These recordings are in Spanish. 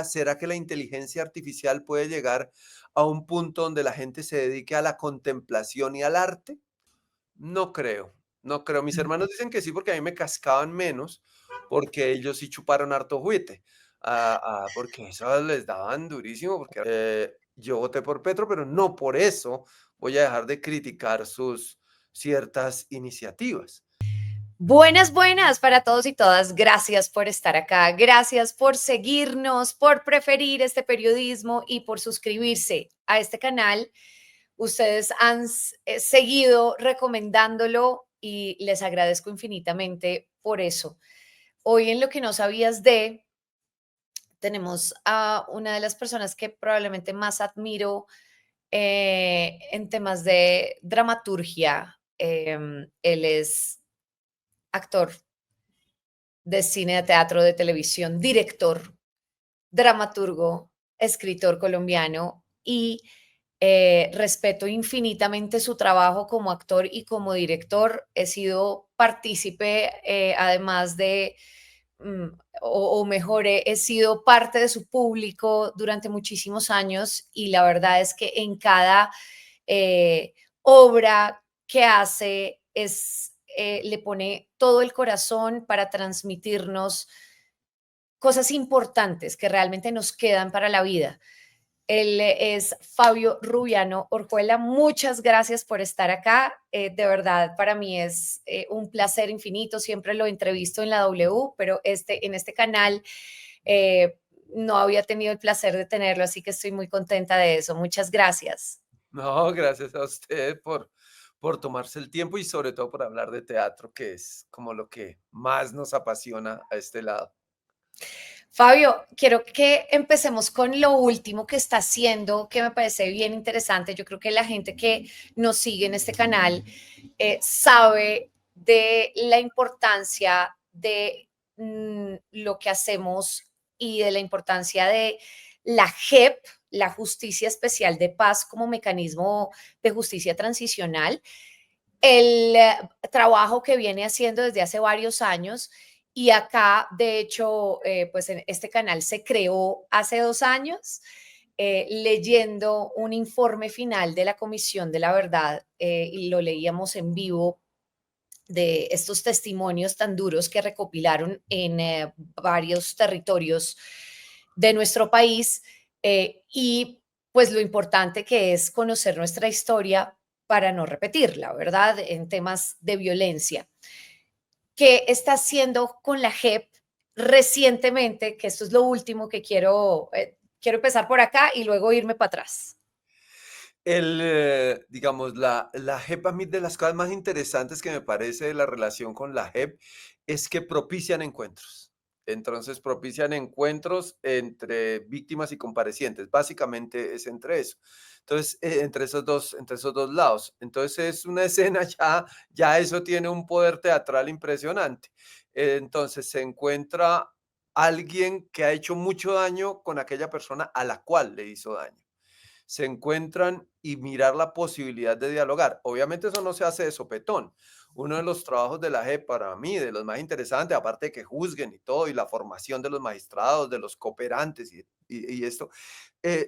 ¿Será que la inteligencia artificial puede llegar a un punto donde la gente se dedique a la contemplación y al arte? No creo, no creo. Mis Mm. hermanos dicen que sí, porque a mí me cascaban menos, porque ellos sí chuparon harto juguete, porque eso les daban durísimo, porque yo voté por Petro, pero no por eso voy a dejar de criticar sus ciertas iniciativas. Buenas, buenas para todos y todas. Gracias por estar acá. Gracias por seguirnos, por preferir este periodismo y por suscribirse a este canal. Ustedes han seguido recomendándolo y les agradezco infinitamente por eso. Hoy en Lo que no sabías de, tenemos a una de las personas que probablemente más admiro en temas de dramaturgia. Él es actor de cine, de teatro, de televisión, director, dramaturgo, escritor colombiano y respeto infinitamente su trabajo como actor y como director. He sido partícipe, además de, mm, o mejor, he sido parte de su público durante muchísimos años y la verdad es que en cada obra que hace le pone todo el corazón para transmitirnos cosas importantes que realmente nos quedan para la vida. Él es Fabio Rubiano Orjuela. Muchas gracias por estar acá. De verdad, para mí es un placer infinito. Siempre lo entrevisto en la W, pero en este canal eh, no había tenido el placer de tenerlo, así que estoy muy contenta de eso. Muchas gracias. No, gracias a usted por tomarse el tiempo y sobre todo por hablar de teatro, que es como lo que más nos apasiona a este lado. Fabio, quiero que empecemos con lo último que está haciendo, que me parece bien interesante. Yo creo que la gente que nos sigue en este canal sabe de la importancia de lo que hacemos y de la importancia de la JEP, la Justicia Especial de Paz como mecanismo de justicia transicional, el trabajo que viene haciendo desde hace varios años y acá, de hecho, pues en este canal se creó hace 2 años, leyendo un informe final de la Comisión de la Verdad y lo leíamos en vivo de estos testimonios tan duros que recopilaron en varios territorios de nuestro país y pues lo importante que es conocer nuestra historia para no repetirla, ¿verdad? En temas de violencia. ¿Qué está haciendo con la JEP recientemente? Que esto es lo último que quiero empezar por acá y luego irme para atrás. Digamos, la JEP, a mí de las cosas más interesantes que me parece de la relación con la JEP es que propician encuentros. Entonces, propician encuentros entre víctimas y comparecientes. Básicamente es entre eso. Entonces, entre esos dos lados. Entonces, es una escena ya eso tiene un poder teatral impresionante. Entonces, se encuentra alguien que ha hecho mucho daño con aquella persona a la cual le hizo daño, se encuentran y mirar la posibilidad de dialogar. Obviamente eso no se hace de sopetón. Uno de los trabajos de la JEP para mí, de los más interesantes, aparte de que juzguen y todo, y la formación de los magistrados, de los cooperantes y esto,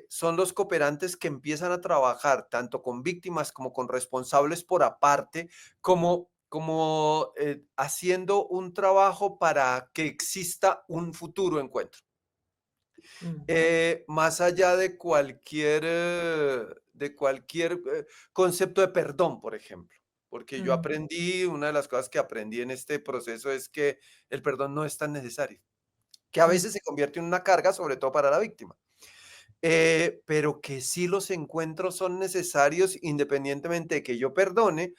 son los cooperantes que empiezan a trabajar tanto con víctimas como con responsables por aparte, como haciendo un trabajo para que exista un futuro encuentro. Ujú, Más allá de cualquier concepto de perdón, por ejemplo, porque yo ujú, aprendí, una de las cosas que aprendí en este proceso es que el perdón no es tan necesario, que a ujú. veces se convierte en una carga, sobre todo para la víctima, pero que sí los encuentros son necesarios independientemente de que yo perdone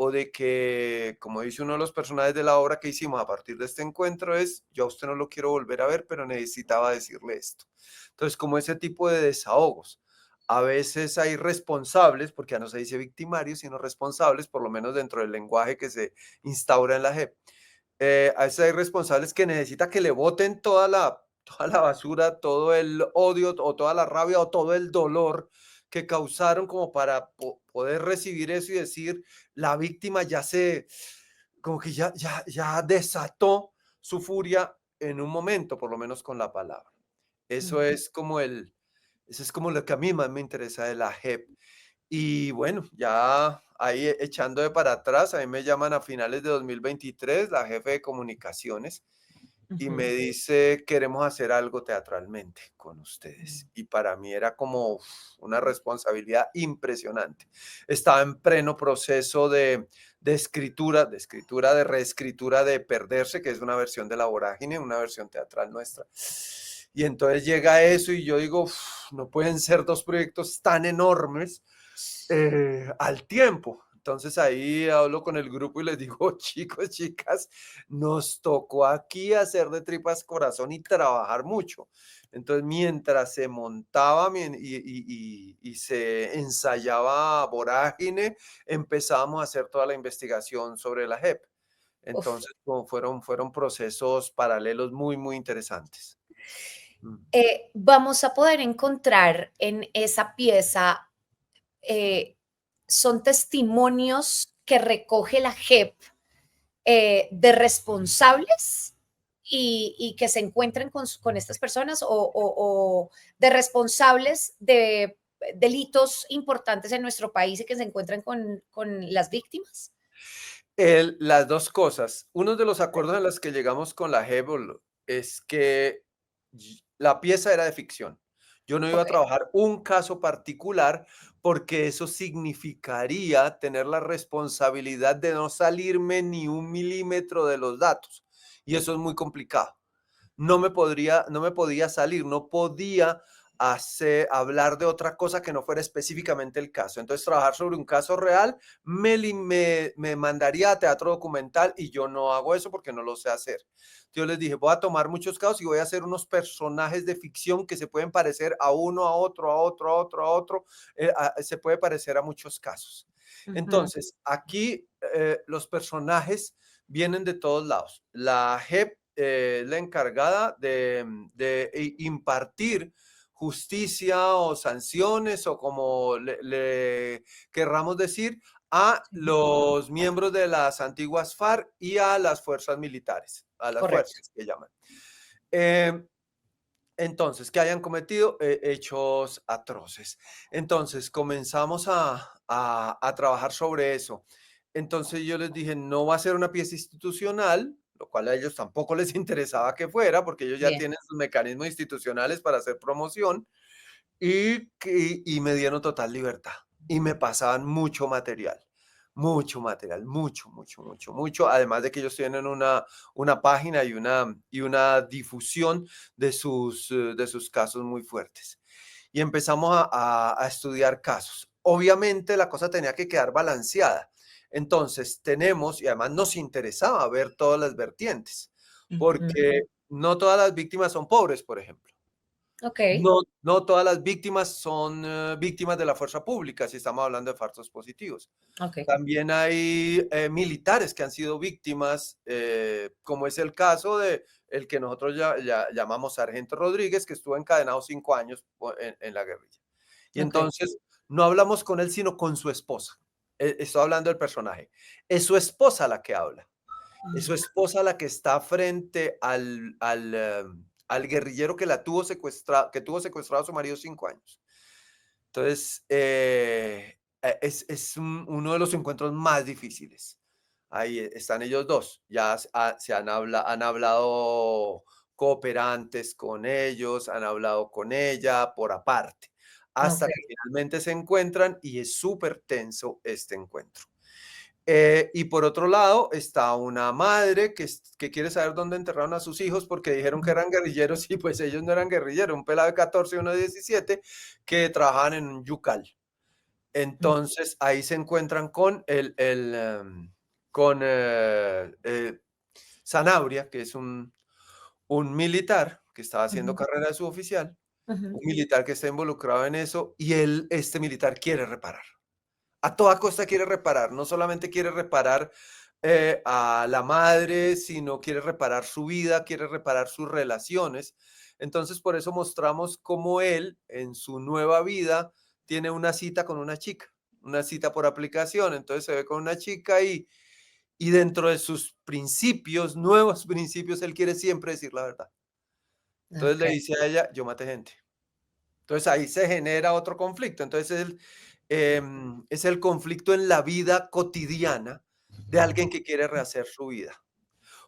o de que, como dice uno de los personajes de la obra que hicimos a partir de este encuentro, es, yo a usted no lo quiero volver a ver, pero necesitaba decirle esto. Entonces, como ese tipo de desahogos. A veces hay responsables, porque ya no se dice victimarios, sino responsables, por lo menos dentro del lenguaje que se instaura en la JEP. A veces hay responsables que necesita que le boten toda la basura, todo el odio o toda la rabia o todo el dolor que causaron como para poder recibir eso y decir, la víctima como que ya desató su furia en un momento, por lo menos con la palabra. Eso Ujú. es como eso es como lo que a mí más me interesa de la JEP. Y bueno, ya ahí echando de para atrás, a mí me llaman a finales de 2023, la jefe de comunicaciones, y me Ujú. dice: "Queremos hacer algo teatralmente con Mm. ustedes". Y para mí era como una responsabilidad impresionante. Estaba en pleno proceso de reescritura de Perderse, que es una versión de La Vorágine, una versión teatral nuestra. Y entonces llega eso y yo digo: No pueden ser 2 proyectos tan enormes al tiempo". Entonces ahí hablo con el grupo y les digo: "Chicos, chicas, nos tocó aquí hacer de tripas corazón y trabajar mucho". Entonces, mientras se montaba y se ensayaba Vorágine, empezábamos a hacer toda la investigación sobre la JEP. Uf. Entonces, como fueron procesos paralelos muy, muy interesantes. Mm. Vamos a poder encontrar en esa pieza, eh, son testimonios que recoge la JEP, de responsables y que se encuentren con estas personas o de responsables de delitos importantes en nuestro país y que se encuentren con las víctimas. Las 2 cosas. Uno de los acuerdos en los que llegamos con la Hebel es que la pieza era de ficción. Yo no iba a Ok, trabajar un caso particular porque eso significaría tener la responsabilidad de no salirme ni un milímetro de los datos. Y eso es muy complicado. No me podía salir, no podía hablar de otra cosa que no fuera específicamente el caso. Entonces, trabajar sobre un caso real me mandaría a teatro documental y yo no hago eso porque no lo sé hacer. Yo les dije, voy a tomar muchos casos y voy a hacer unos personajes de ficción que se pueden parecer a uno, a otro, a otro, a otro, a otro. Se puede parecer a muchos casos. ujú, Entonces, aquí los personajes vienen de todos lados. La JEP es la encargada de impartir justicia o sanciones o como le querramos decir a sí, los miembros de las antiguas FARC y a las fuerzas militares, a las correcto. fuerzas que llaman. Eh, entonces, que hayan cometido hechos atroces. Entonces, comenzamos a trabajar sobre eso. Entonces yo les dije, no va a ser una pieza institucional, lo cual a ellos tampoco les interesaba que fuera, porque ellos ya Bien, tienen sus mecanismos institucionales para hacer promoción y me dieron total libertad y me pasaban mucho material, mucho, mucho, mucho, mucho, además de que ellos tienen una página y una difusión de sus casos muy fuertes. Y empezamos a estudiar casos. Obviamente la cosa tenía que quedar balanceada. Entonces tenemos, y además nos interesaba ver todas las vertientes, ujú, porque no todas las víctimas son pobres, por ejemplo. ok, No todas las víctimas son víctimas de la fuerza pública, si estamos hablando de falsos positivos. ok, También hay militares que han sido víctimas, como es el caso de el que nosotros llamamos Sargento Rodríguez, que estuvo encadenado 5 años en la guerrilla. Y ok, entonces no hablamos con él, sino con su esposa. Estoy hablando del personaje. Es su esposa la que habla. Es su mm, esposa la que está frente al guerrillero que tuvo secuestrado a su marido 5 años. Entonces, es uno de los encuentros más difíciles. Ahí están ellos dos. Ya han hablado cooperantes con ellos, han hablado con ella por aparte, ok, hasta que finalmente se encuentran y es súper tenso este encuentro. Y por otro lado está una madre que quiere saber dónde enterraron a sus hijos porque dijeron que mm, eran guerrilleros y pues ellos no eran guerrilleros, un pelado de 14 y uno de 17 que trabajaban en un yucal. mm, Entonces ahí se encuentran con con Sanabria, que es un militar que estaba haciendo ujú, carrera de suboficial, ujú, un militar que está involucrado en eso y este militar quiere reparar. A toda costa quiere reparar, no solamente quiere reparar a la madre, sino quiere reparar su vida, quiere reparar sus relaciones. Entonces, por eso mostramos cómo él, en su nueva vida, tiene una cita con una chica, una cita por aplicación. Entonces se ve con una chica y dentro de sus principios, nuevos principios, él quiere siempre decir la verdad. Entonces le okey. dice a ella, yo maté gente. Entonces ahí se genera otro conflicto. Entonces es el conflicto en la vida cotidiana de alguien que quiere rehacer su vida.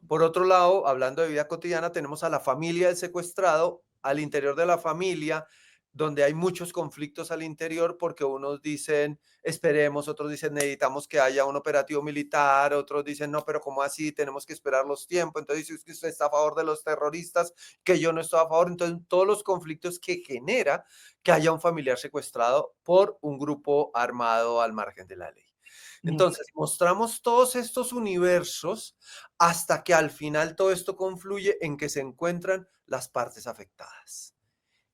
Por otro lado, hablando de vida cotidiana, tenemos a la familia del secuestrado, al interior de la familia, donde hay muchos conflictos al interior, porque unos dicen, esperemos, otros dicen, necesitamos que haya un operativo militar, otros dicen, no, pero ¿cómo así? Tenemos que esperar los tiempos. Entonces dice, es que usted está a favor de los terroristas, que yo no estoy a favor. Entonces, todos los conflictos que genera que haya un familiar secuestrado por un grupo armado al margen de la ley. Okey. Entonces, mostramos todos estos universos hasta que al final todo esto confluye en que se encuentran las partes afectadas.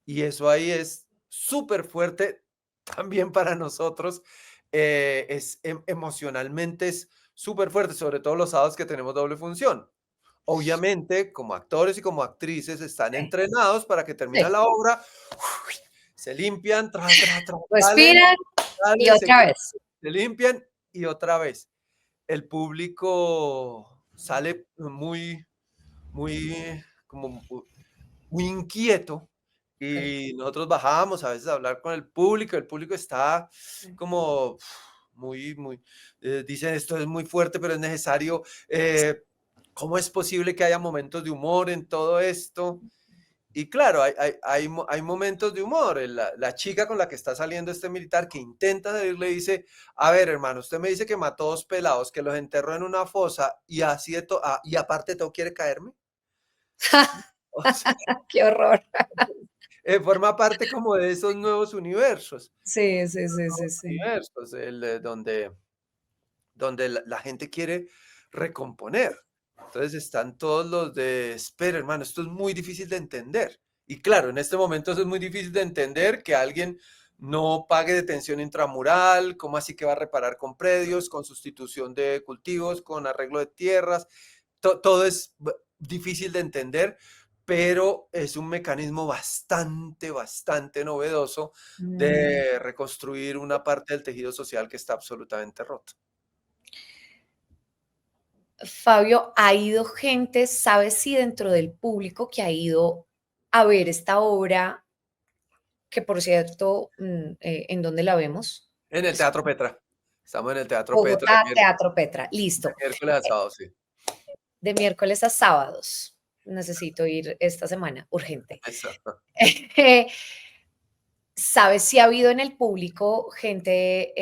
Y eso ahí es súper fuerte también para nosotros. Emocionalmente es súper fuerte, sobre todo los sábados que tenemos doble función. Obviamente, como actores y como actrices están Sí, entrenados para que termina sí. la obra, se limpian, salen, Respiran y salen, otra vez. se limpian y otra vez. El público sale muy, como muy inquieto Okey. y nosotros bajábamos a veces a hablar con el público está como muy, dicen esto es muy fuerte, pero es necesario. ¿Cómo es posible que haya momentos de humor en todo esto? Y claro, hay momentos de humor. La chica con la que está saliendo este militar que intenta salir le dice, a ver, hermano, usted me dice que mató dos pelados, que los enterró en una fosa y así y aparte todo quiere caerme. O sea, Qué horror. forma parte como de esos nuevos universos. Sí, sí, sí, Nuevos sí, sí. universos, donde la gente quiere recomponer. Entonces están todos los de, espera, hermano, esto es muy difícil de entender. Y claro, en este momento eso es muy difícil de entender que alguien no pague detención intramural, cómo así que va a reparar con predios, con sustitución de cultivos, con arreglo de tierras. Todo es difícil de entender, pero es un mecanismo bastante novedoso Mm. de reconstruir una parte del tejido social que está absolutamente roto. Fabio, ¿ha ido gente, sabes si dentro del público que ha ido a ver esta obra, que por cierto, ¿en dónde la vemos? En el Es Teatro Petra. Estamos en el Teatro Petra Bogotá, Teatro Petra, de listo. miércoles a sábado, sí. De miércoles a sábados. Necesito ir esta semana, urgente. Exacto. ¿Sabes si ha habido en el público gente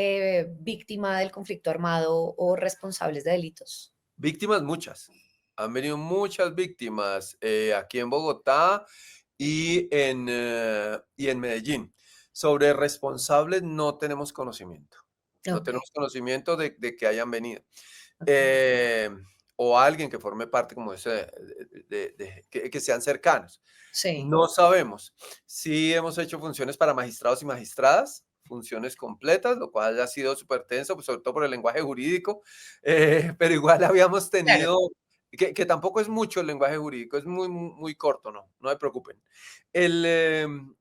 víctima del conflicto armado o responsables de delitos? Víctimas muchas. Han venido muchas víctimas aquí en Bogotá y en Medellín. Sobre responsables no tenemos conocimiento. No Ok, tenemos conocimiento de que hayan venido. ok. Eh, o alguien que forme parte como ese, que sean cercanos. Sí, No sabemos. Sí hemos hecho funciones para magistrados y magistradas, funciones completas, lo cual ha sido súper tenso, pues, sobre todo por el lenguaje jurídico, pero igual habíamos claro. tenido, que tampoco es mucho el lenguaje jurídico, es muy corto, no se preocupen. El,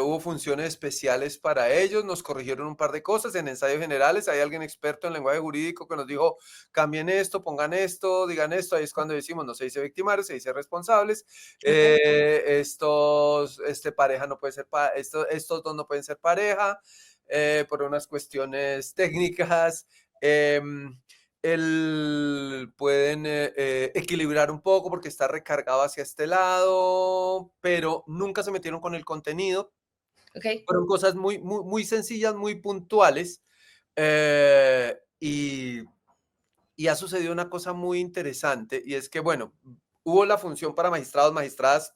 hubo funciones especiales para ellos, nos corrigieron un par de cosas en ensayos generales, hay alguien experto en lenguaje jurídico que nos dijo, cambien esto, pongan esto, digan esto, ahí es cuando decimos, no se dice victimarios, se dice responsables. Ok. Pareja no puede ser, estos dos no pueden ser pareja por unas cuestiones técnicas. em, Pueden equilibrar un poco porque está recargado hacia este lado, pero nunca se metieron con el contenido. Ok. Fueron cosas muy sencillas, muy puntuales. eh, y, y ha sucedido una cosa muy interesante y es que, bueno, hubo la función para magistrados, magistradas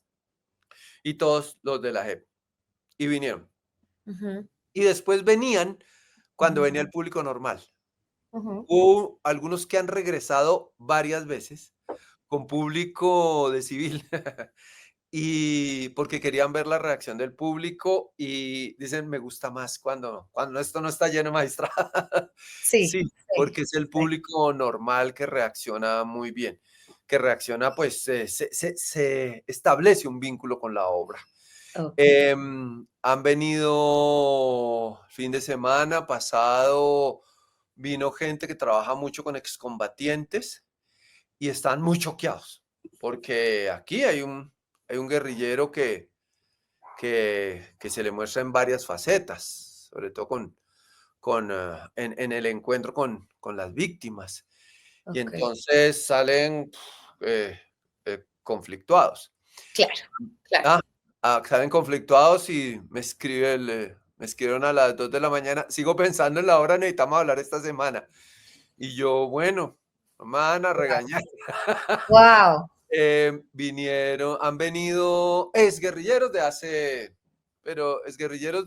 y todos los de la JEP y vinieron. Ujú, Y después venían cuando ujú, venía el público normal. ujú. Hubo algunos que han regresado varias veces con público de civil y porque querían ver la reacción del público y dicen, me gusta más cuando esto no está lleno de magistrados. Sí, Sí, sí, porque es el sí. público normal que reacciona muy bien, que reacciona, pues se establece un vínculo con la obra. Ok. Han venido fin de semana pasado, vino gente que trabaja mucho con excombatientes y están muy choqueados, porque aquí hay un guerrillero que se le muestra en varias facetas, sobre todo en el encuentro con las víctimas. Y Ok, entonces salen conflictuados. claro, claro. Ah, salen conflictuados y me escribieron a las 2 de la mañana. Sigo pensando en la hora, necesitamos hablar esta semana. Y yo, bueno, no me van a regañar. Wow, Han venido exguerrilleros de hace, pero exguerrilleros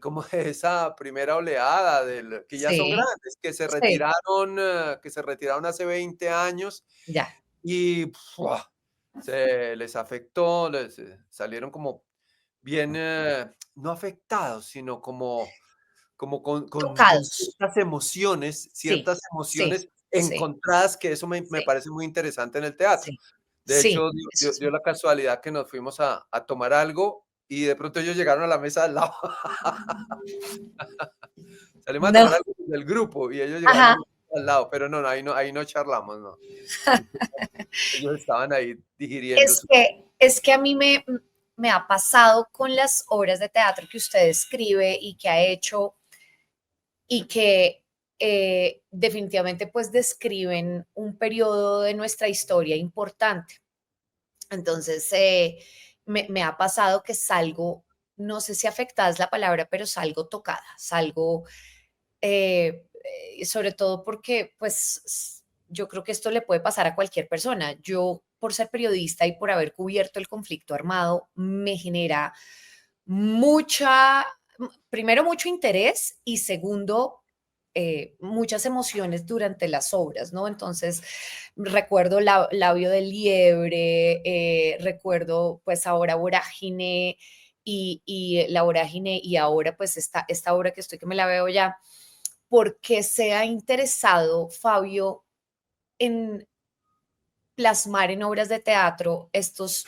como de esa primera oleada, que ya son sí, grandes, sí, que se retiraron hace 20 años ya, y ¡fua! Se les afectó, salieron como bien, no afectados, sino como con tocados. Sí, ciertas sí, emociones sí, encontradas, que eso me sí, parece muy interesante en el teatro. sí, De sí, hecho, eso es dio la casualidad que nos fuimos a tomar algo y de pronto ellos llegaron a la mesa al lado. Salimos a no, tomar algo del grupo y ellos llegaron a ajá. la mesa al lado, pero no, ahí no charlamos, no. Ellos estaban ahí digiriendo su. Es que a mí me ha pasado con las obras de teatro que usted escribe y que ha hecho y que definitivamente pues describen un periodo de nuestra historia importante. Entonces, me ha pasado que salgo, no sé si afectada es la palabra, pero salgo tocada, salgo, sobre todo porque, pues, yo creo que esto le puede pasar a cualquier persona. Yo, por ser periodista y por haber cubierto el conflicto armado, me genera mucha, primero, mucho interés y segundo, muchas emociones durante las obras, ¿no? Entonces, recuerdo Labio de Liebre, recuerdo pues ahora Vorágine y la Vorágine y ahora pues esta obra que estoy que me la veo ya, porque se ha interesado Fabio en plasmar en obras de teatro estos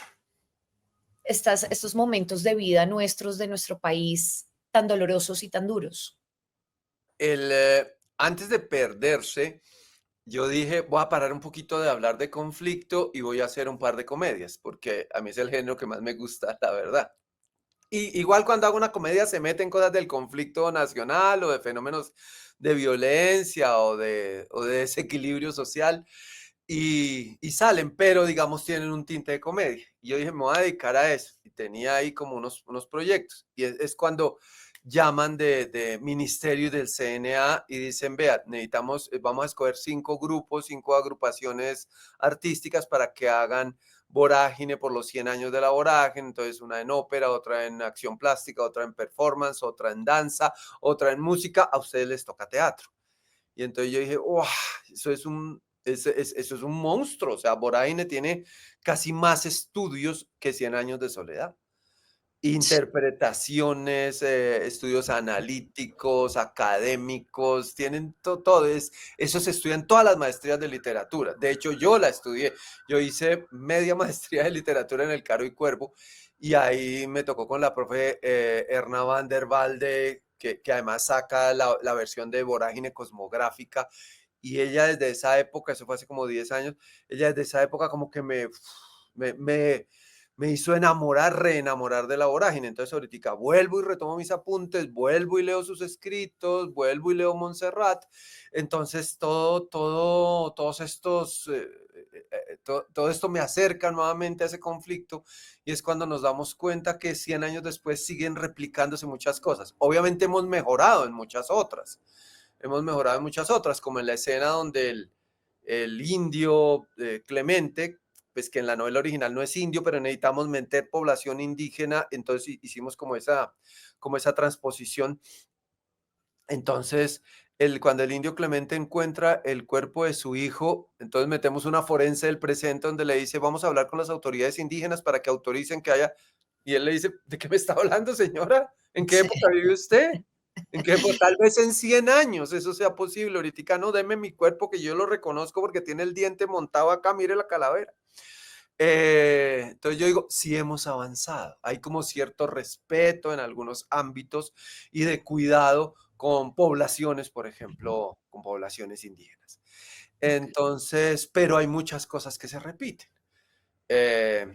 momentos de vida nuestros, de nuestro país, tan dolorosos y tan duros. Antes de perderse, yo dije, voy a parar un poquito de hablar de conflicto y voy a hacer un par de comedias, porque a mí es el género que más me gusta, la verdad. Y igual cuando hago una comedia se meten cosas del conflicto nacional o de fenómenos de violencia o de desequilibrio social y salen, pero digamos tienen un tinte de comedia. Y yo dije, me voy a dedicar a eso. Y tenía ahí como unos proyectos. Y es cuando llaman de ministerio y del CNA y dicen, vea, necesitamos, vamos a escoger 5 grupos, 5 agrupaciones artísticas para que hagan Vorágine por los 100 años de la Vorágine. Entonces una en ópera, otra en acción plástica, otra en performance, otra en danza, otra en música. A ustedes les toca teatro. Y entonces yo dije, wow, eso es eso es un monstruo. O sea, Boraine tiene casi más estudios que 100 años de soledad. Interpretaciones, estudios analíticos, académicos, tienen todo. Eso se estudia en todas las maestrías de literatura. De hecho, yo la estudié. Yo hice media maestría de literatura en el Caro y Cuervo y ahí me tocó con la profe Erna van der Walde, que además saca la versión de Vorágine Cosmográfica. Y ella desde esa época, eso fue hace como 10 años, ella desde esa época como que me, me, me hizo enamorar, reenamorar de la Vorágine. Entonces ahorita vuelvo y retomo mis apuntes, vuelvo y leo sus escritos, vuelvo y leo Montserrat. Entonces todos estos, todo esto me acerca nuevamente a ese conflicto y es cuando nos damos cuenta que 100 años después siguen replicándose muchas cosas. Obviamente hemos mejorado en muchas otras, como en la escena donde el indio Clemente, pues que en la novela original no es indio, pero necesitamos meter población indígena, entonces hicimos como esa transposición. Entonces, cuando el indio Clemente encuentra el cuerpo de su hijo, entonces metemos una forense del presente donde le dice, vamos a hablar con las autoridades indígenas para que autoricen que haya, y él le dice, ¿de qué me está hablando, señora? ¿En qué Sí, época vive usted? ¿En qué época? Tal vez en 100 años eso sea posible. Ahorita no, deme mi cuerpo que yo lo reconozco porque tiene el diente montado acá, mire la calavera. Entonces yo digo, sí hemos avanzado. Hay como cierto respeto en algunos ámbitos y de cuidado con poblaciones, por ejemplo, con poblaciones indígenas. ok. Entonces, pero hay muchas cosas que se repiten. Eh,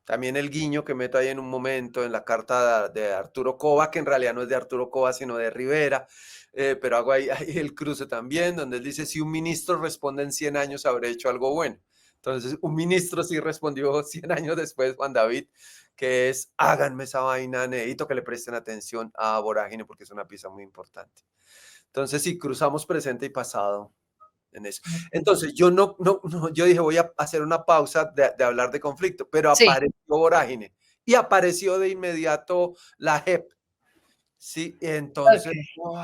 También el guiño que meto ahí en un momento en la carta de Arturo Cova, que en realidad no es de Arturo Cova, sino de Rivera, pero hago ahí el cruce también, donde él dice, si un ministro responde en 100 años, habré hecho algo bueno. Entonces, un ministro sí respondió 100 años después, Juan David, que es, háganme esa vaina, necesito que le presten atención a Vorágine porque es una pieza muy importante. Entonces, sí, cruzamos presente y pasado en eso. Ok. Entonces, yo yo dije, voy a hacer una pausa de hablar de conflicto, pero Sí, apareció Vorágine y apareció de inmediato la JEP, ¿sí? Entonces, ok.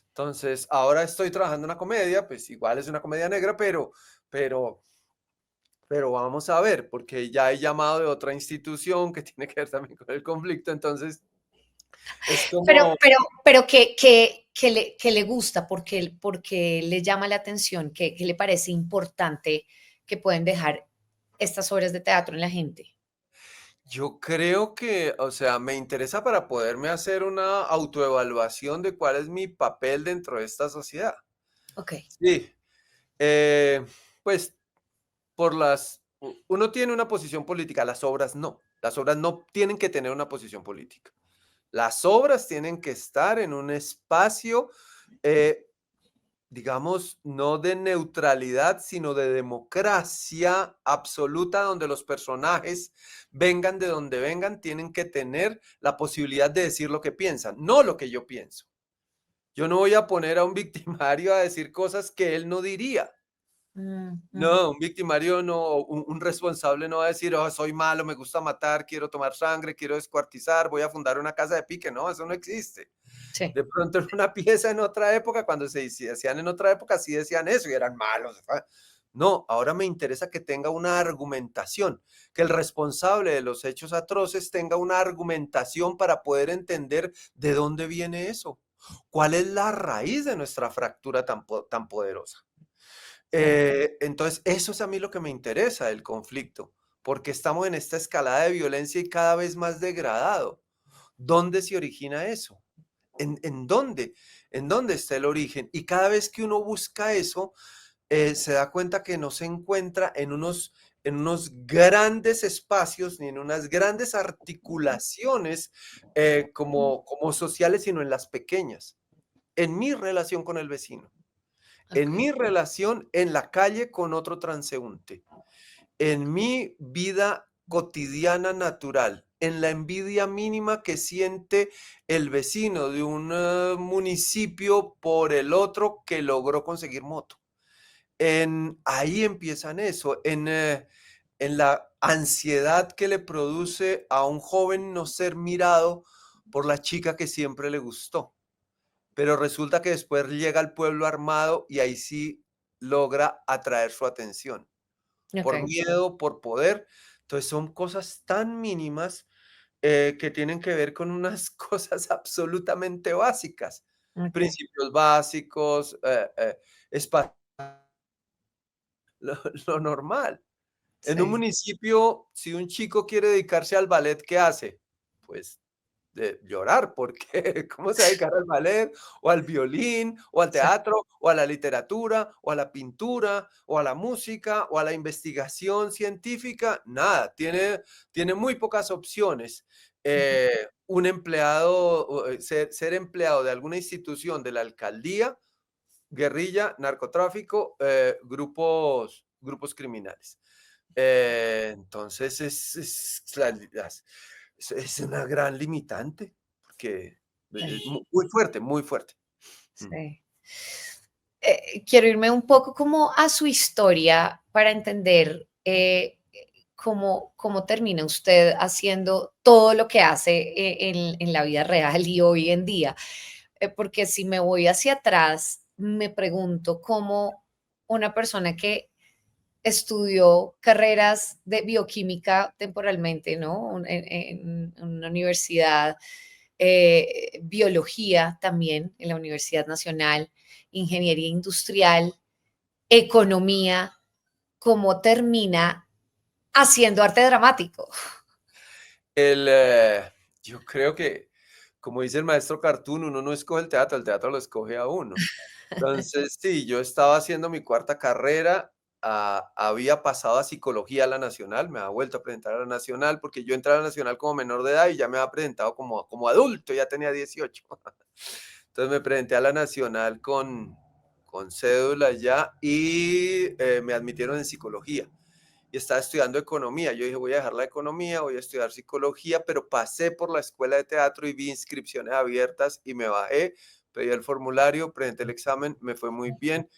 entonces, ahora estoy trabajando en una comedia, pues igual es una comedia negra, pero, pero vamos a ver, porque ya he llamado de otra institución que tiene que ver también con el conflicto, entonces es Pero, como, pero, pero que le gusta, porque le llama la atención, que le parece importante que pueden dejar estas obras de teatro en la gente. yo creo que, o sea, me interesa para poderme hacer una autoevaluación de cuál es mi papel dentro de esta sociedad. Ok. Sí, eh, pues uno tiene una posición política, las obras no. Las obras no tienen que tener una posición política. Las obras tienen que estar en un espacio, eh, digamos, no de neutralidad, sino de democracia absoluta, donde los personajes, vengan de donde vengan, tienen que tener la posibilidad de decir lo que piensan, no lo que yo pienso. Yo no voy a poner a un victimario a decir cosas que él no diría. Ujú. No, un victimario no, un responsable no va a decir, oh, soy malo, me gusta matar, quiero tomar sangre, quiero descuartizar, voy a fundar una casa de pique. No, eso no existe. Sí. De pronto en una pieza en otra época, cuando se hacían en otra época, sí decían eso y eran malos. No, ahora me interesa que tenga una argumentación, que el responsable de los hechos atroces tenga una argumentación para poder entender de dónde viene eso, cuál es la raíz de nuestra fractura tan poderosa. Sí. Entonces, eso es a mí lo que me interesa del conflicto, porque estamos en esta escalada de violencia y cada vez más degradado. ¿Dónde se origina eso? ¿En dónde? ¿En dónde está el origen? Y cada vez que uno busca eso, se da cuenta que no se encuentra en unos grandes espacios ni en unas grandes articulaciones como sociales, sino en las pequeñas, en mi relación con el vecino, en Ok. mi relación en la calle con otro transeúnte, en mi vida cotidiana natural, en la envidia mínima que siente el vecino de un municipio por el otro que logró conseguir moto. Ahí empiezan eso, en la ansiedad que le produce a un joven no ser mirado por la chica que siempre le gustó. Pero resulta que después llega al pueblo armado y ahí sí logra atraer su atención, por Ok. miedo, por poder. Entonces son cosas tan mínimas que tienen que ver con unas cosas absolutamente básicas, Ok. principios básicos, espacio, lo, lo normal. En un Sí. municipio, si un chico quiere dedicarse al ballet, ¿qué hace? Pues de llorar, porque ¿cómo se va a dedicar al ballet, o al violín, o al Sí. teatro, o a la literatura, o a la pintura, o a la música, o a la investigación científica? Nada, tiene muy pocas opciones. Un empleado, ser empleado de alguna institución de la alcaldía, guerrilla, narcotráfico, grupos criminales. Entonces es una gran limitante, porque Sí. muy fuerte, muy fuerte. Mm. Sí. Quiero irme un poco como a su historia para entender cómo termina usted haciendo todo lo que hace en la vida real y hoy en día. Porque si me voy hacia atrás, me pregunto cómo una persona que estudió carreras de bioquímica temporalmente, ¿no? En una universidad, biología también en la Universidad Nacional, ingeniería industrial, economía, cómo termina haciendo arte dramático. El, eh, yo creo que, como dice el maestro Cartoon, uno no escoge el teatro lo escoge a uno. Entonces, sí, yo estaba haciendo mi cuarta carrera, había pasado a psicología a la nacional, me había vuelto a presentar a la nacional, porque yo entré a la nacional como menor de edad y ya me había presentado como adulto, ya tenía 18. Entonces me presenté a la nacional con cédula ya y me admitieron en psicología y estaba estudiando economía. Yo dije, voy a dejar la economía, voy a estudiar psicología, pero pasé por la escuela de teatro y vi inscripciones abiertas y me bajé, pedí el formulario, presenté el examen, me fue muy bien,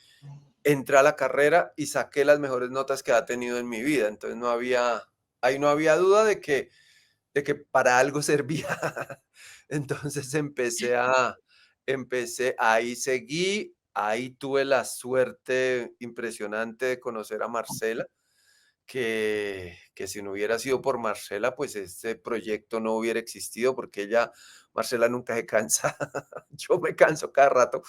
entré a la carrera y saqué las mejores notas que ha tenido en mi vida. Entonces ahí no había duda de que para algo servía. Entonces ahí seguí, ahí tuve la suerte impresionante de conocer a Marcela, que si no hubiera sido por Marcela, pues este proyecto no hubiera existido, porque Marcela nunca se cansa, yo me canso cada rato.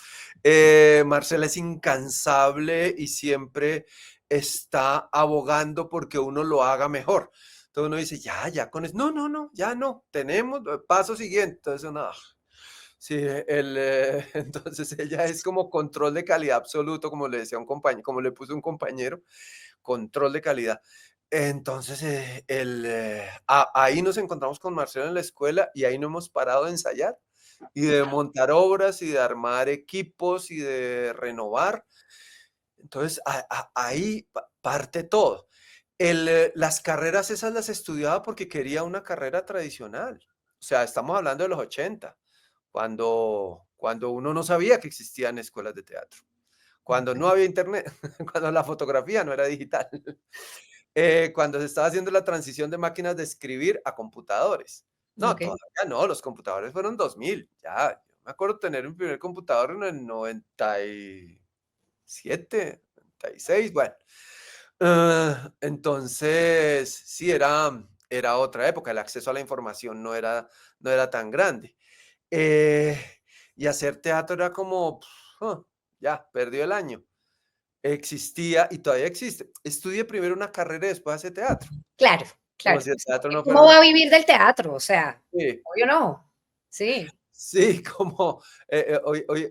Marcela es incansable y siempre está abogando porque uno lo haga mejor. Entonces uno dice, ya con eso, no, no, no, ya no, tenemos paso siguiente. Entonces uno, sí, entonces ella es como control de calidad absoluto, como le decía un compañero, como le puso un compañero, control de calidad. Entonces, ahí nos encontramos con Marcelo en la escuela y ahí no hemos parado de ensayar y de montar obras y de armar equipos y de renovar. Entonces, ahí parte todo. Las carreras esas las estudiaba porque quería una carrera tradicional. O sea, estamos hablando de los 80, cuando uno no sabía que existían escuelas de teatro, cuando no había internet, cuando la fotografía no era digital, cuando se estaba haciendo la transición de máquinas de escribir a computadores. No, Ok. todavía no, los computadores fueron 2000, ya, yo me acuerdo tener mi primer computador en el 97, 96, bueno. Entonces, sí, era otra época, el acceso a la información no era tan grande. Eh, y hacer teatro era como, ya, perdió el año. Existía y todavía existe. Estudie primero una carrera y después hace teatro, Claro, como claro. si el Sí, teatro porque no fuera ¿cómo una va a carrera. vivir del teatro? O sea, Sí, obvio no. Sí. sí, como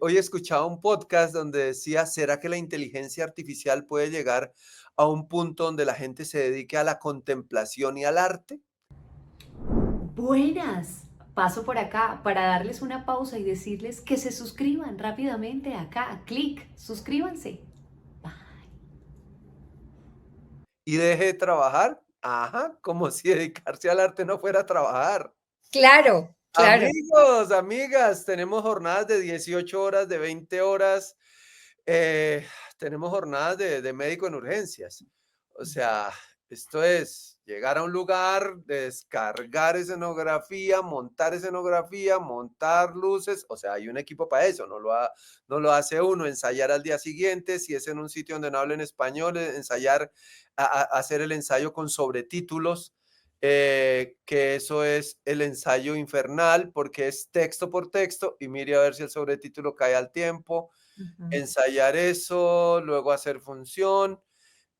hoy escuchaba un podcast donde decía, ¿será que la inteligencia artificial puede llegar a un punto donde la gente se dedique a la contemplación y al arte? Buenas. Paso por acá para darles una pausa y decirles que se suscriban rápidamente acá. Clic, suscríbanse. Y deje de trabajar, ajá, como si dedicarse al arte no fuera trabajar. Claro, claro. Amigos, amigas, tenemos jornadas de 18 horas, de 20 horas, eh, tenemos jornadas de médico en urgencias. O sea, esto es llegar a un lugar, descargar escenografía, montar luces. O sea, hay un equipo para eso, no lo hace uno. Ensayar al día siguiente, si es en un sitio donde no hablen español, ensayar, hacer el ensayo con sobretítulos, que eso es el ensayo infernal porque es texto por texto y mire a ver si el sobretítulo cae al tiempo, Ujú. ensayar eso, luego hacer función,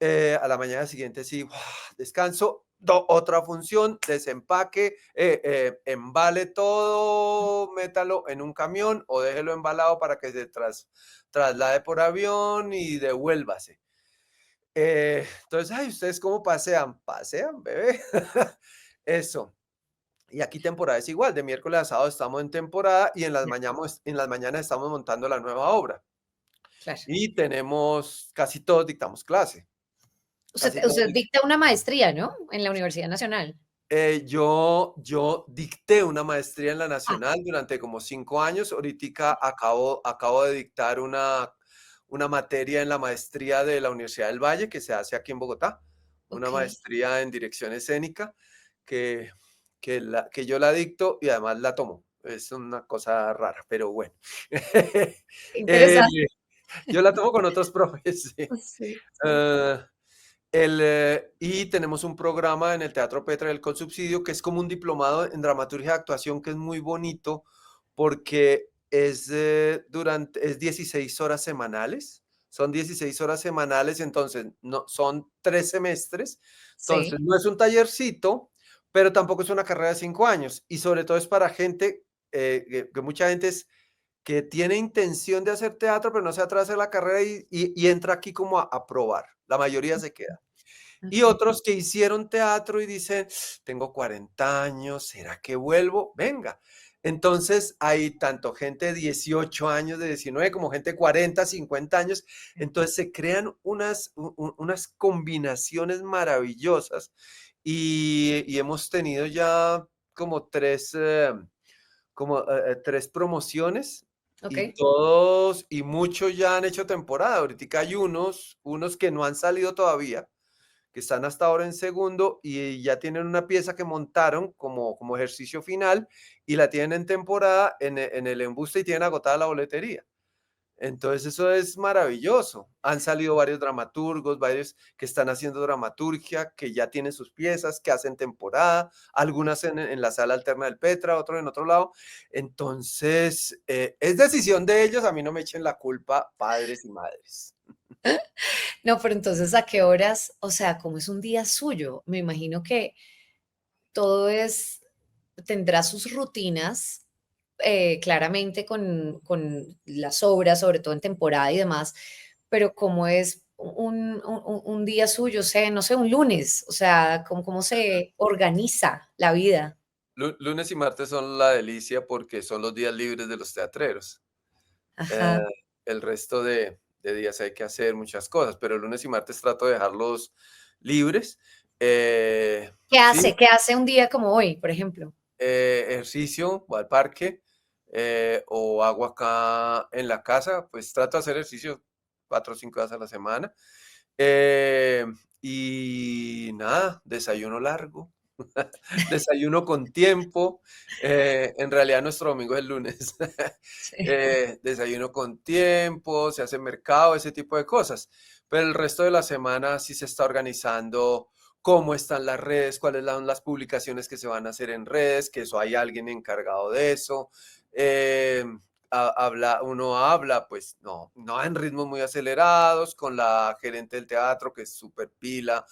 a la mañana siguiente sí, descanso, otra función, desempaque, embale todo, métalo en un camión o déjelo embalado para que se traslade por avión y devuélvase. Entonces, ay, ¿ustedes cómo pasean? Pasean, bebé. Eso. Y aquí temporada es igual, de miércoles a sábado estamos en temporada y en las mañanas estamos montando la nueva obra. Claro. Y casi todos dictamos clase, Usted, casi todos. usted dicta una maestría, ¿no? En la Universidad Nacional. Yo dicté una maestría en la Ah, Nacional durante como 5 años. Ahorita acabo de dictar una materia en la maestría de la Universidad del Valle, que se hace aquí en Bogotá, una ok. maestría en dirección escénica, que, que yo la dicto y además la tomo. Es una cosa rara, pero bueno. Eh, Interesante. yo la tomo con otros profes, sí. Sí, sí. Ah, y tenemos un programa en el Teatro Petra del Subsidio que es como un diplomado en dramaturgia de actuación que es muy bonito porque es 16 horas semanales. Son 16 horas semanales, entonces no, son 3 semestres. Entonces Sí. no es un tallercito, pero tampoco es una carrera de 5 años. Y sobre todo es para gente, que mucha gente que tiene intención de hacer teatro, pero no se atreve a hacer la carrera y entra aquí como a probar. La mayoría se queda. Y Ok. otros que hicieron teatro y dicen, tengo 40 años, ¿será que vuelvo? Venga. Entonces hay tanto gente de 18 años, de 19, como gente de 40, 50 años. Entonces se crean unas combinaciones maravillosas y hemos tenido ya como tres promociones Ok. y todos y muchos ya han hecho temporada. Ahorita hay unos que no han salido todavía, que están hasta ahora en segundo y ya tienen una pieza que montaron como ejercicio final y la tienen en temporada en el embuste y tienen agotada la boletería. Entonces eso es maravilloso. Han salido varios dramaturgos, varios que están haciendo dramaturgia, que ya tienen sus piezas, que hacen temporada, algunas en la sala alterna del Petra, otros en otro lado. Entonces, es decisión de ellos, a mí no me echen la culpa, padres y madres. No, pero entonces, ¿a qué horas? O sea, ¿cómo es un día suyo? Me imagino que todo tendrá sus rutinas, claramente con las obras, sobre todo en temporada y demás, pero ¿cómo es un día suyo? No sé, un lunes, o sea, ¿cómo se organiza la vida? Lunes y martes son la delicia porque son los días libres de los teatreros. Eh, Ajá. el resto de días hay que hacer muchas cosas, pero lunes y martes trato de dejarlos libres. Sí, ¿Qué hace un día como hoy, por ejemplo? ejercicio, voy al parque o hago acá en la casa, pues trato de hacer ejercicio 4 o 5 días a la semana. Eh, y nada, desayuno largo, desayuno con tiempo. En realidad nuestro domingo es el lunes. Sí. Desayuno con tiempo, se hace mercado, ese tipo de cosas. Pero el resto de la semana sí se está organizando cómo están las redes, cuáles son las publicaciones que se van a hacer en redes, que eso hay alguien encargado de eso. Eh, uno habla, pues no en ritmos muy acelerados, con la gerente del teatro, que es súper pila,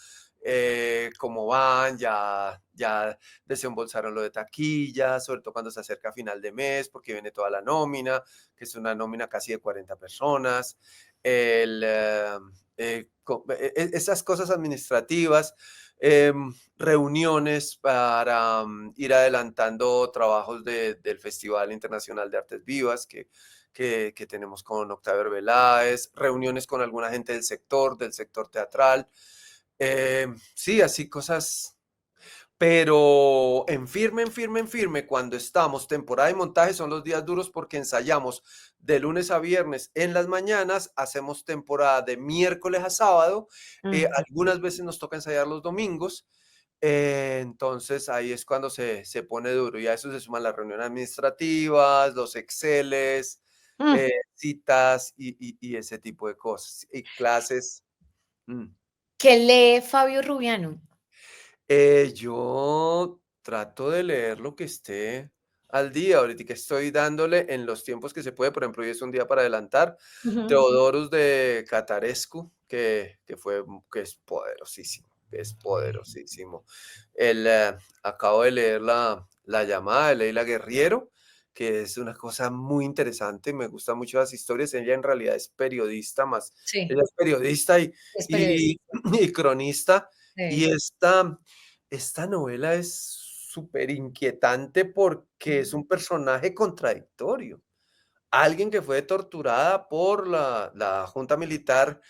cómo van, ya desembolsaron lo de taquilla, sobre todo cuando se acerca a final de mes, porque viene toda la nómina, que es una nómina casi de 40 personas. El, esas cosas administrativas, reuniones para ir adelantando trabajos del Festival Internacional de Artes Vivas que tenemos con Octavio Arbeláez, reuniones con alguna gente del sector teatral. Sí, así cosas, pero en firme, cuando estamos temporada de montaje son los días duros porque ensayamos de lunes a viernes en las mañanas, hacemos temporada de miércoles a sábado, Ujú. algunas veces nos toca ensayar los domingos, entonces ahí es cuando se pone duro y a eso se suman las reuniones administrativas, los Exceles, Mm. citas y ese tipo de cosas, y clases. Mm. ¿Qué lee Fabio Rubiano? Yo trato de leer lo que esté al día. Ahorita que estoy dándole en los tiempos que se puede, por ejemplo, hoy es un día para adelantar. Ujú. Teodorus de Catarescu, que es poderosísimo, que es poderosísimo. Acabo de leer la llamada de Leila Guerriero, que es una cosa muy interesante. Me gustan mucho las historias. Ella en realidad es periodista más. Sí, Ella es periodista es periodista. y, y cronista. Y Sí. esta novela es súper inquietante porque es un personaje contradictorio. Alguien que fue torturada por la junta militar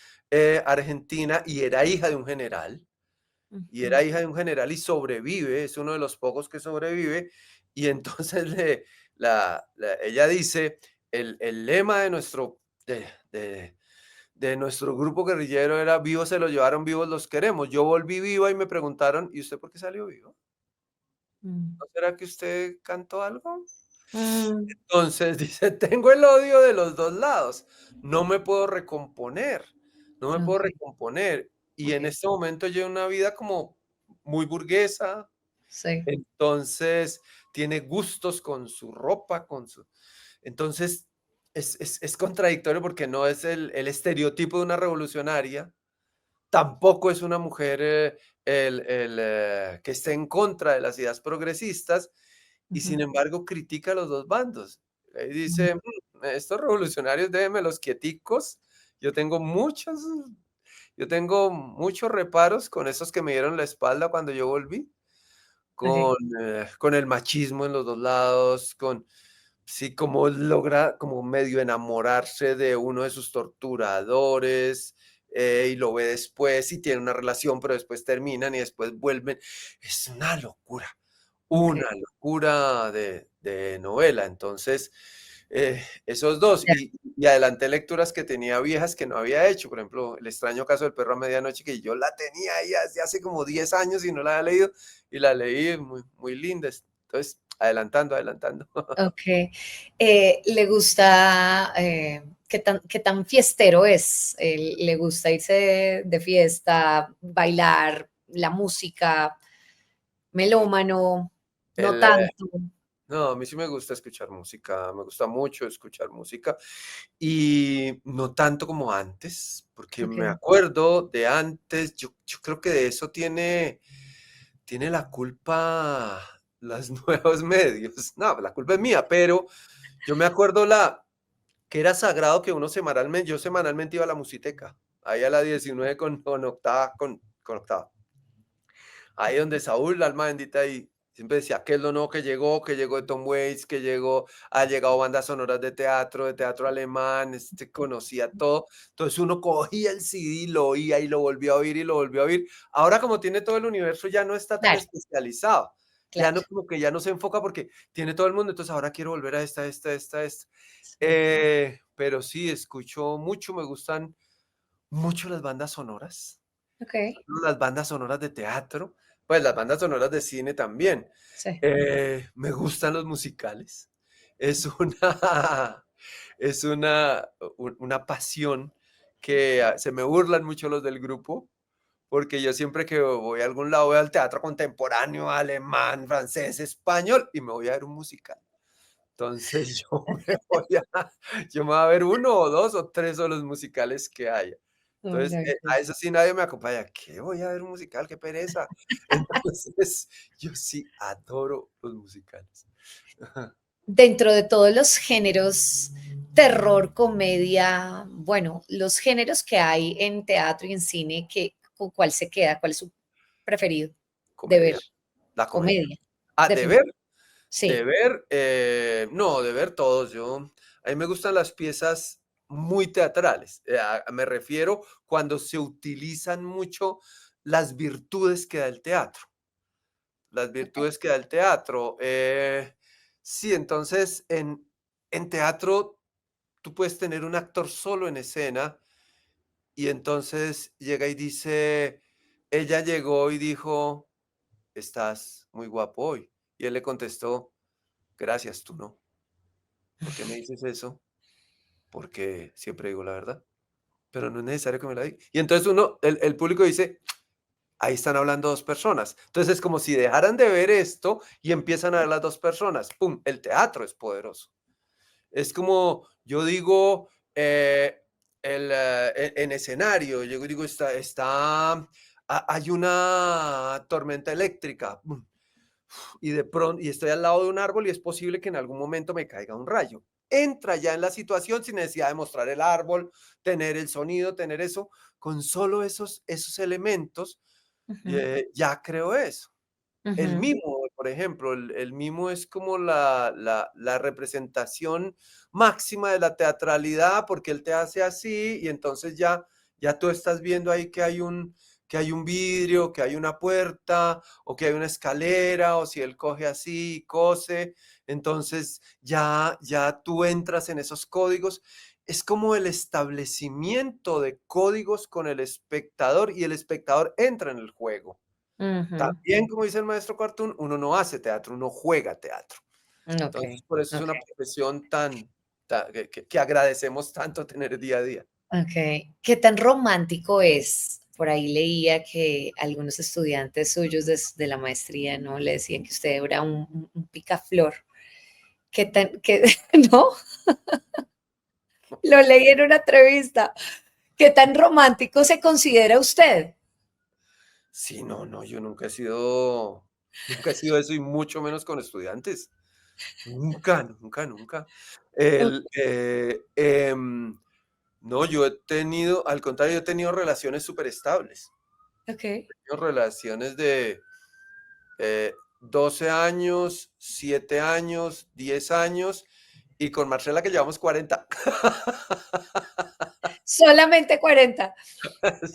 argentina y era hija de un general, Ujú. y sobrevive, es uno de los pocos que sobrevive, y entonces ella dice, el lema de, de- de nuestro grupo guerrillero era vivos se los llevaron, vivos los queremos. Yo volví viva y me preguntaron, ¿y usted por qué salió vivo? Mm. ¿No será que usted cantó algo? Mm. Entonces dice, tengo el odio de los dos lados, no me puedo recomponer, no me puedo Okey, recomponer. Y en okey. este momento lleva una vida como muy burguesa, Sí. entonces tiene gustos con su ropa, Entonces es contradictorio porque no es el estereotipo de una revolucionaria, tampoco es una mujer que esté en contra de las ideas progresistas y sin Ujú. embargo critica a los dos bandos. Ahí Mm. dice, estos revolucionarios déjenmelos quieticos. Yo tengo muchos, yo tengo muchos reparos con esos que me dieron la espalda cuando yo volví, Ok. con el machismo en los 2 lados, con sí, como logra como medio enamorarse de uno de sus torturadores, y lo ve después y tiene una relación, pero después terminan y después vuelven. Es Ok. una locura de novela. Entonces, esos dos, y adelanté lecturas que tenía viejas que no había hecho. Por ejemplo, El extraño caso del perro a medianoche, que yo la tenía ahí desde hace como 10 años y no la había leído, y la leí muy, muy linda. Entonces, adelantando, adelantando. Ok. ¿Le gusta, qué tan fiestero es? ¿Le gusta irse de fiesta, bailar, la música, melómano, no El, tanto? no, a mí sí me gusta escuchar música, me gusta mucho escuchar música y no tanto como antes, porque Ok, me acuerdo de antes, yo creo que de eso tiene la culpa los nuevos medios. No, la culpa es mía, pero yo me acuerdo que era sagrado que uno semanalmente, yo semanalmente iba a la Musiteca, ahí a la 19 con octava, con octava. Ahí donde Saúl, la alma bendita, y siempre decía, ¿qué es lo nuevo que llegó de Tom Waits, que llegó, ha llegado bandas sonoras de teatro alemán, conocía todo. Entonces uno cogía el CD, lo oía y lo volvió a oír y lo volvió a oír. Ahora como tiene todo el universo ya no está tan claro, especializado. Ya claro. no, como que ya no se enfoca porque tiene todo el mundo, entonces ahora quiero volver a esta. Sí. Pero sí, escucho mucho, me gustan mucho las bandas sonoras, Ok, las bandas sonoras de teatro, pues las bandas sonoras de cine también. sí. Me gustan los musicales. Es una, es una pasión que se me burlan mucho los del grupo, porque yo siempre que voy a algún lado voy al teatro contemporáneo, alemán, francés, español, y me voy a ver un musical. Entonces yo me voy a ver uno o dos o tres de los musicales que haya. Entonces, a Ok. eso sí nadie me acompaña. ¿Qué voy a ver un musical? ¡Qué pereza! Entonces, yo sí adoro los musicales. Ajá. Dentro de todos los géneros, terror, comedia, bueno, los géneros que hay en teatro y en cine, ¿con cuál se queda? ¿Cuál es su preferido de ver? Comedia, la comedia. Comedia, Ah, de ver, definitivamente. Sí, no, de ver todos. A mí me gustan las piezas muy teatrales. Me refiero cuando se utilizan mucho las virtudes que da el teatro. Las okey. virtudes que da el teatro. Sí, entonces en teatro tú puedes tener un actor solo en escena y entonces llega y dice, ella llegó y dijo, estás muy guapo hoy. Y él le contestó, gracias, tú no. ¿Por qué me dices eso? Porque siempre digo la verdad, pero no es necesario que me la diga. Y entonces el público dice, ahí están hablando dos personas. Entonces es como si dejaran de ver esto y empiezan a ver las dos personas. ¡Pum! El teatro es poderoso. Es como yo digo, en escenario, yo digo, hay una tormenta eléctrica, ¡pum! Y de pronto, y estoy al lado de un árbol y es posible que en algún momento me caiga un rayo. Entra ya en la situación sin necesidad de mostrar el árbol, tener el sonido, tener eso, con solo esos elementos, Ujú, ya creo eso. El ujú, mimo, por ejemplo, el mimo es como la representación máxima de la teatralidad, porque él te hace así y entonces ya tú estás viendo ahí que hay un vidrio, que hay una puerta o que hay una escalera, o si él coge así y cose, entonces ya tú entras en esos códigos. Es como el establecimiento de códigos con el espectador y el espectador entra en el juego. ujú. También, como dice el maestro Cartoon, uno no hace teatro, uno juega teatro. Entonces, Okey, por eso es una okey, profesión que agradecemos tanto tener día a día. okey. ¿Qué tan romántico es? Por ahí leía que algunos estudiantes suyos de la maestría, ¿no?, le decían que usted era un picaflor. ¿Qué tan qué no? Lo leí en una entrevista. ¿Qué tan romántico se considera usted? Sí, no, no, yo nunca he sido eso y mucho menos con estudiantes. Nunca, nunca, nunca. O- El, no, yo he tenido, al contrario, yo he tenido relaciones súper estables. Ok. Relaciones de 12 años, 7 años, 10 años y con Marcela que llevamos 40. Solamente 40.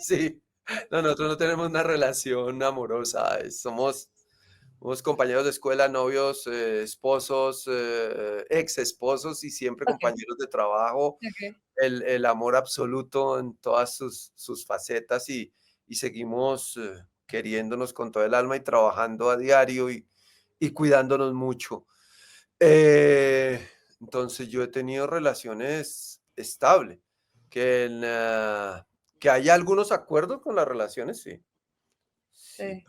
Sí, no, nosotros no tenemos una relación amorosa, somos compañeros de escuela, novios, esposos, ex esposos y siempre Ok, compañeros de trabajo, ok, el amor absoluto en todas sus facetas y seguimos queriéndonos con todo el alma y trabajando a diario y cuidándonos mucho. Eh, entonces yo he tenido relaciones estables, que, que haya algunos acuerdos con las relaciones, sí, sí, sí.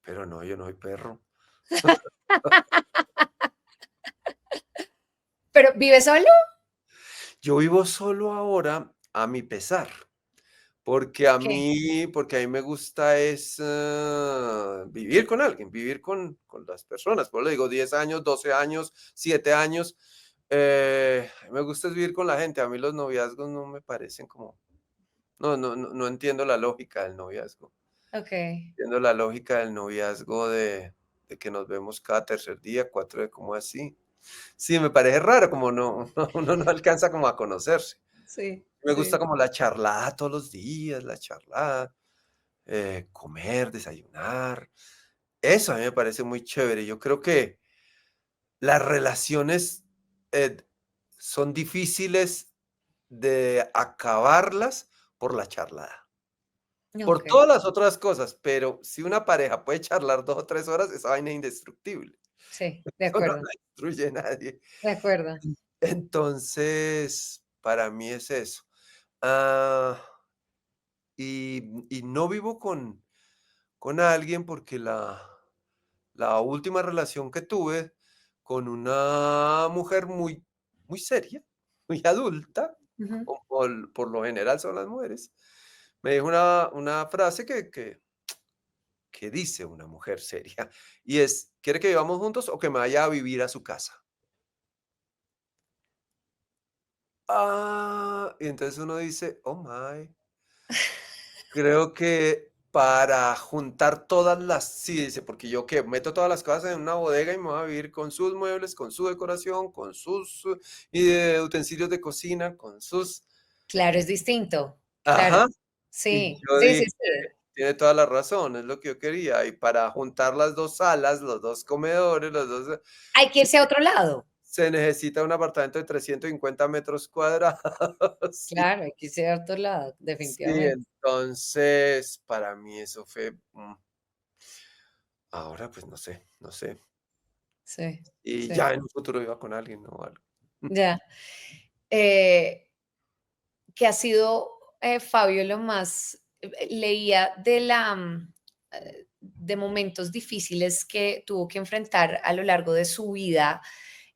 pero no, yo no soy perro. ¿Pero vive solo? Yo vivo solo ahora a mi pesar. Ok, Porque a mí me gusta es, vivir con alguien, vivir con las personas. Por eso le digo 10 años, 12 años, 7 años. A mí me gusta es vivir con la gente. A mí los noviazgos no me parecen como no entiendo la lógica del noviazgo. ok. Entiendo la lógica del noviazgo de que nos vemos cada tercer día, 4 de ¿cómo así? Sí, me parece raro, como no uno no alcanza como a conocerse. Sí, Me gusta sí. como la charlada todos los días, la charlada. Comer, desayunar. Eso a mí me parece muy chévere. Yo creo que las relaciones eh, son difíciles de acabarlas por la charlada. Por Ok, todas las otras cosas, pero si una pareja puede charlar 2 o 3 horas, esa vaina es indestructible. sí, de Eso no acuerdo, la destruye nadie. de acuerdo. Entonces, para mí es eso. Ah, y no vivo con alguien porque la última relación que tuve con una mujer muy, muy seria, muy adulta, Ujú. como por lo general son las mujeres, me dijo una frase que dice una mujer seria, y es, ¿quiere que vivamos juntos o que me vaya a vivir a su casa? Y entonces uno dice, oh my. Creo que para juntar todas las sí, dice, porque yo que meto todas las cosas en una bodega y me voy a vivir con sus muebles, con su decoración, con sus utensilios de cocina, con sus Claro, es distinto. Claro. ajá. Y Sí, yo sí, sí, dije, sí. tiene toda la razón, es lo que yo quería. Y para juntar las 2 salas, los 2 comedores, los 2 Hay que irse a otro lado. se necesita un apartamento de 350 metros cuadrados. Sí, Claro, hay que irse a otro lado, sí, definitivamente. entonces, para mí eso fue, ahora, pues, no sé, no sé. Sí, Y sí, ya en un futuro iba con alguien, ¿no? Algo. ya. Eh, ¿Qué ha sido, Fabio, lo más leía de de momentos difíciles que tuvo que enfrentar a lo largo de su vida,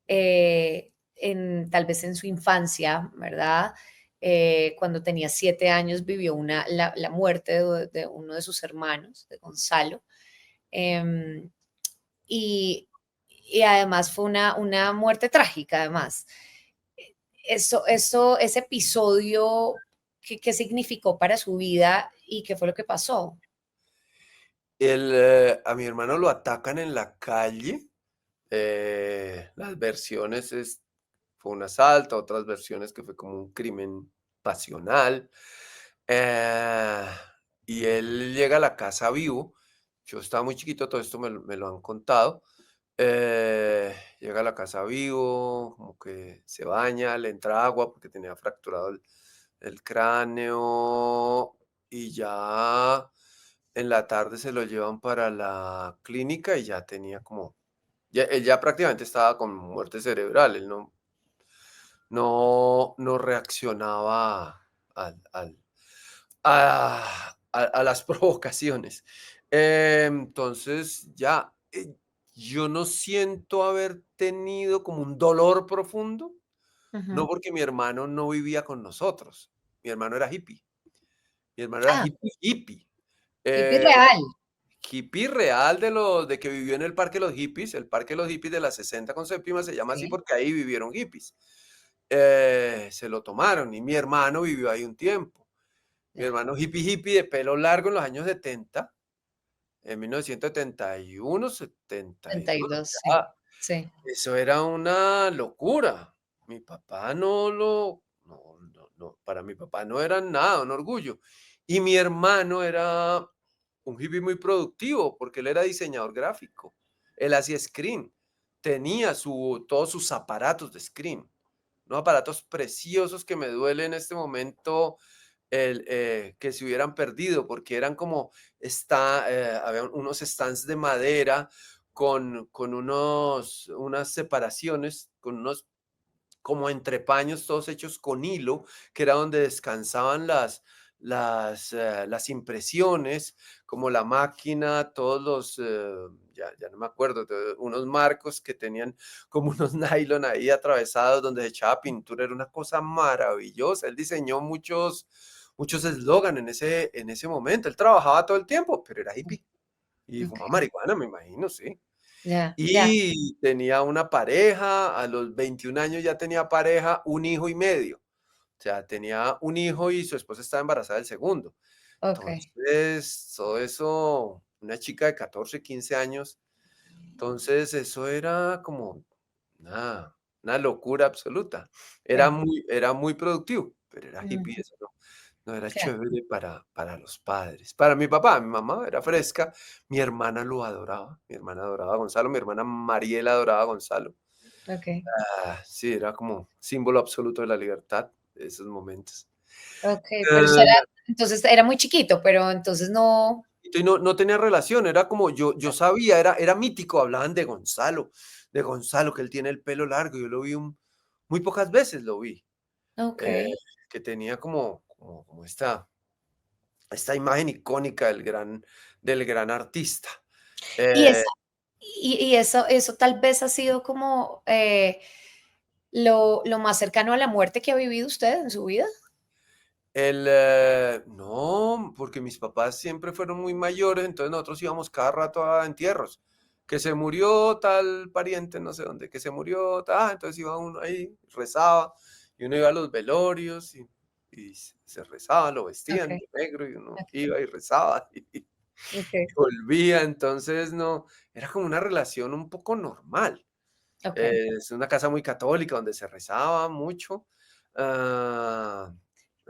tal vez en su infancia, ¿verdad? Cuando tenía 7 años vivió la muerte de uno de sus hermanos, de Gonzalo, em, y, y además fue una muerte trágica, además. Ese episodio, ¿qué significó para su vida y qué fue lo que pasó? A mi hermano lo atacan en la calle. Las versiones fue un asalto, otras versiones que fue como un crimen pasional. eh, y él llega a la casa vivo. Yo estaba muy chiquito, todo esto me lo han contado. Llega a la casa vivo, como que se baña, le entra agua porque tenía fracturado el cráneo y ya en la tarde se lo llevan para la clínica y ya tenía como, él ya prácticamente estaba con muerte cerebral, él no reaccionaba a las provocaciones. Entonces ya, yo no siento haber tenido como un dolor profundo, no Ujú. porque mi hermano no vivía con nosotros, mi hermano era hippie, mi hermano era Ah, hippie, hippie. hippie Eh, real. hippie real de que vivió en el Parque de los Hippies, el Parque de los Hippies de la 60 con séptima se llama así Sí, porque ahí vivieron hippies. Se lo tomaron y mi hermano vivió ahí un tiempo. Mi ya. hermano hippie hippie de pelo largo en los años 70, en 1971, 72. 32, sí. Sí, Eso era una locura. Mi papá para mi papá no era nada, un orgullo. Y mi hermano era un hippie muy productivo porque él era diseñador gráfico. Él hacía screen, tenía todos sus aparatos de screen, unos aparatos preciosos que me duele en este momento que se hubieran perdido porque eran como, había unos stands de madera con unas separaciones, con unos como entrepaños todos hechos con hilo, que era donde descansaban las impresiones, como la máquina, todos ya no me acuerdo, unos marcos que tenían como unos nylon ahí atravesados donde se echaba pintura, era una cosa maravillosa. Él diseñó muchos eslogan en ese momento. Él trabajaba todo el tiempo, pero era hippie y fumaba ok. marihuana, me imagino, sí. Ya, ya, Y tenía una pareja, a los 21 años ya tenía pareja, un hijo y medio. O sea, tenía un hijo y su esposa estaba embarazada del segundo. ok. Entonces, todo eso, una chica de 14, 15 años, entonces eso era como una locura absoluta. Sí, Era muy productivo, pero era hippie, ujú, eso no era sí, chévere para los padres. Para mi papá, mi mamá era fresca, mi hermana lo adoraba, mi hermana adoraba a Gonzalo, mi hermana Mariela adoraba a Gonzalo. ok, Sí, era como símbolo absoluto de la libertad de esos momentos. ok, pero usted Eh, entonces era muy chiquito, pero entonces no, y no tenía relación, era como yo sabía, era mítico, hablaban de Gonzalo, que él tiene el pelo largo, yo lo vi muy pocas veces lo vi, ok. eh, que tenía como esta imagen icónica del gran artista. Y Eh, esa, y eso tal vez ha sido como lo más cercano a la muerte que ha vivido usted en su vida. no, porque mis papás siempre fueron muy mayores, entonces nosotros íbamos cada rato a entierros. Que se murió tal pariente, no sé dónde, que se murió, entonces iba uno ahí, rezaba, y uno iba a los velorios y se rezaba, lo Ok, vestían de negro y uno ok, iba y rezaba y ok, volvía, entonces no, era como una relación un poco normal. ok. Es una casa muy católica donde se rezaba mucho. ah,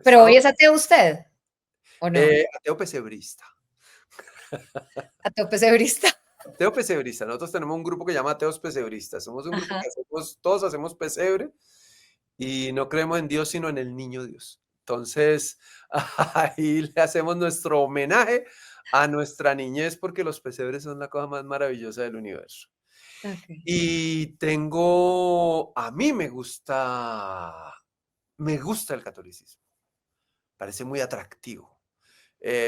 ¿Pero rezaba hoy es ateo usted o no? Ateo pesebrista. Ateo pesebrista. Ateo pesebrista. Nosotros tenemos un grupo que llama Ateos Pesebristas. Somos un grupo Ajá, que todos hacemos pesebre y no creemos en Dios, sino en el niño Dios. Entonces, ahí le hacemos nuestro homenaje a nuestra niñez porque los pesebres son la cosa más maravillosa del universo. ok. Y a mí me gusta el catolicismo. Parece muy atractivo.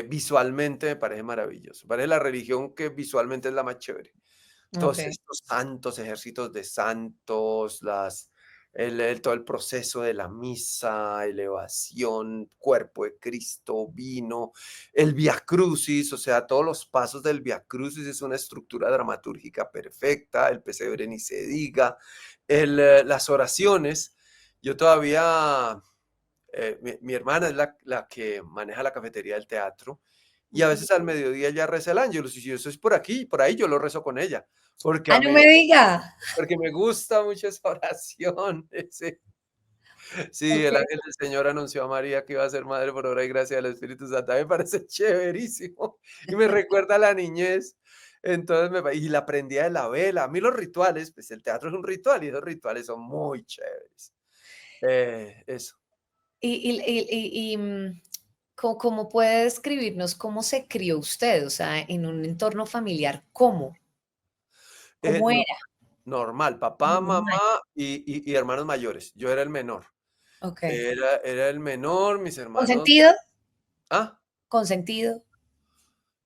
Visualmente me parece maravilloso. Parece la religión que visualmente es la más chévere. Todos Ok. estos santos, ejércitos de santos, todo el proceso de la misa, elevación, cuerpo de Cristo, vino, el Via Crucis, o sea, todos los pasos del Via Crucis es una estructura dramatúrgica perfecta, el pesebre ni se diga, las oraciones. Yo todavía mi hermana es la que maneja la cafetería del teatro y a Ujú. veces al mediodía ya reza el ángelus y si yo estoy por aquí, por ahí yo lo rezo con ella, porque Ah, no me diga. porque me gusta mucho esa oración. Sí, Ok. el ángel del Señor anunció a María que iba a ser madre por obra y gracia del Espíritu Santo. A mí me parece chéverísimo y me recuerda a la niñez. Entonces, y la prendía de la vela. A mí los rituales, pues el teatro es un ritual y esos rituales son muy chéveres. Eso. ¿Cómo puede describirnos cómo se crió usted? O sea, en un entorno familiar, ¿cómo? ¿Cómo No, era? normal, papá, Normal. mamá y hermanos mayores. Yo era el menor. Ok. Era el menor, mis hermanos. ¿Consentido? Ah, ¿Consentido?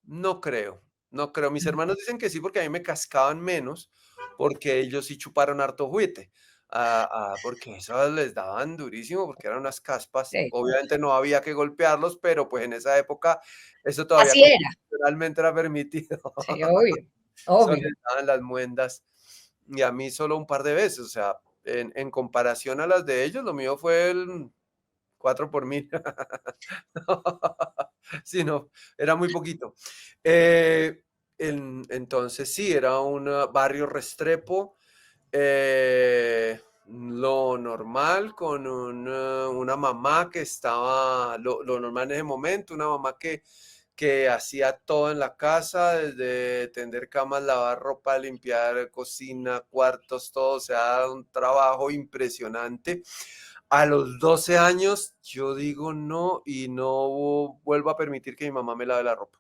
no creo, no creo. Mis Mm, hermanos dicen que sí porque a mí me cascaban menos, porque ellos sí chuparon harto juguete. porque eso les daban durísimo, porque eran unas caspas. Sí, Obviamente no había que golpearlos, pero pues en esa época eso todavía así era. constitucionalmente era permitido. Sí, obvio, Eso obvio. les daban las muendas y a mí solo un par de veces, o sea, en comparación a las de ellos, lo mío fue el 4 por 1000. Sí, no, era muy poquito. Eh, entonces sí, era un barrio Restrepo, lo normal con una mamá que estaba, lo normal en ese momento, una mamá que hacía todo en la casa, desde tender camas, lavar ropa, limpiar cocina, cuartos, todo, o sea, un trabajo impresionante. A los 12 años yo digo no y no vuelvo a permitir que mi mamá me lave la ropa.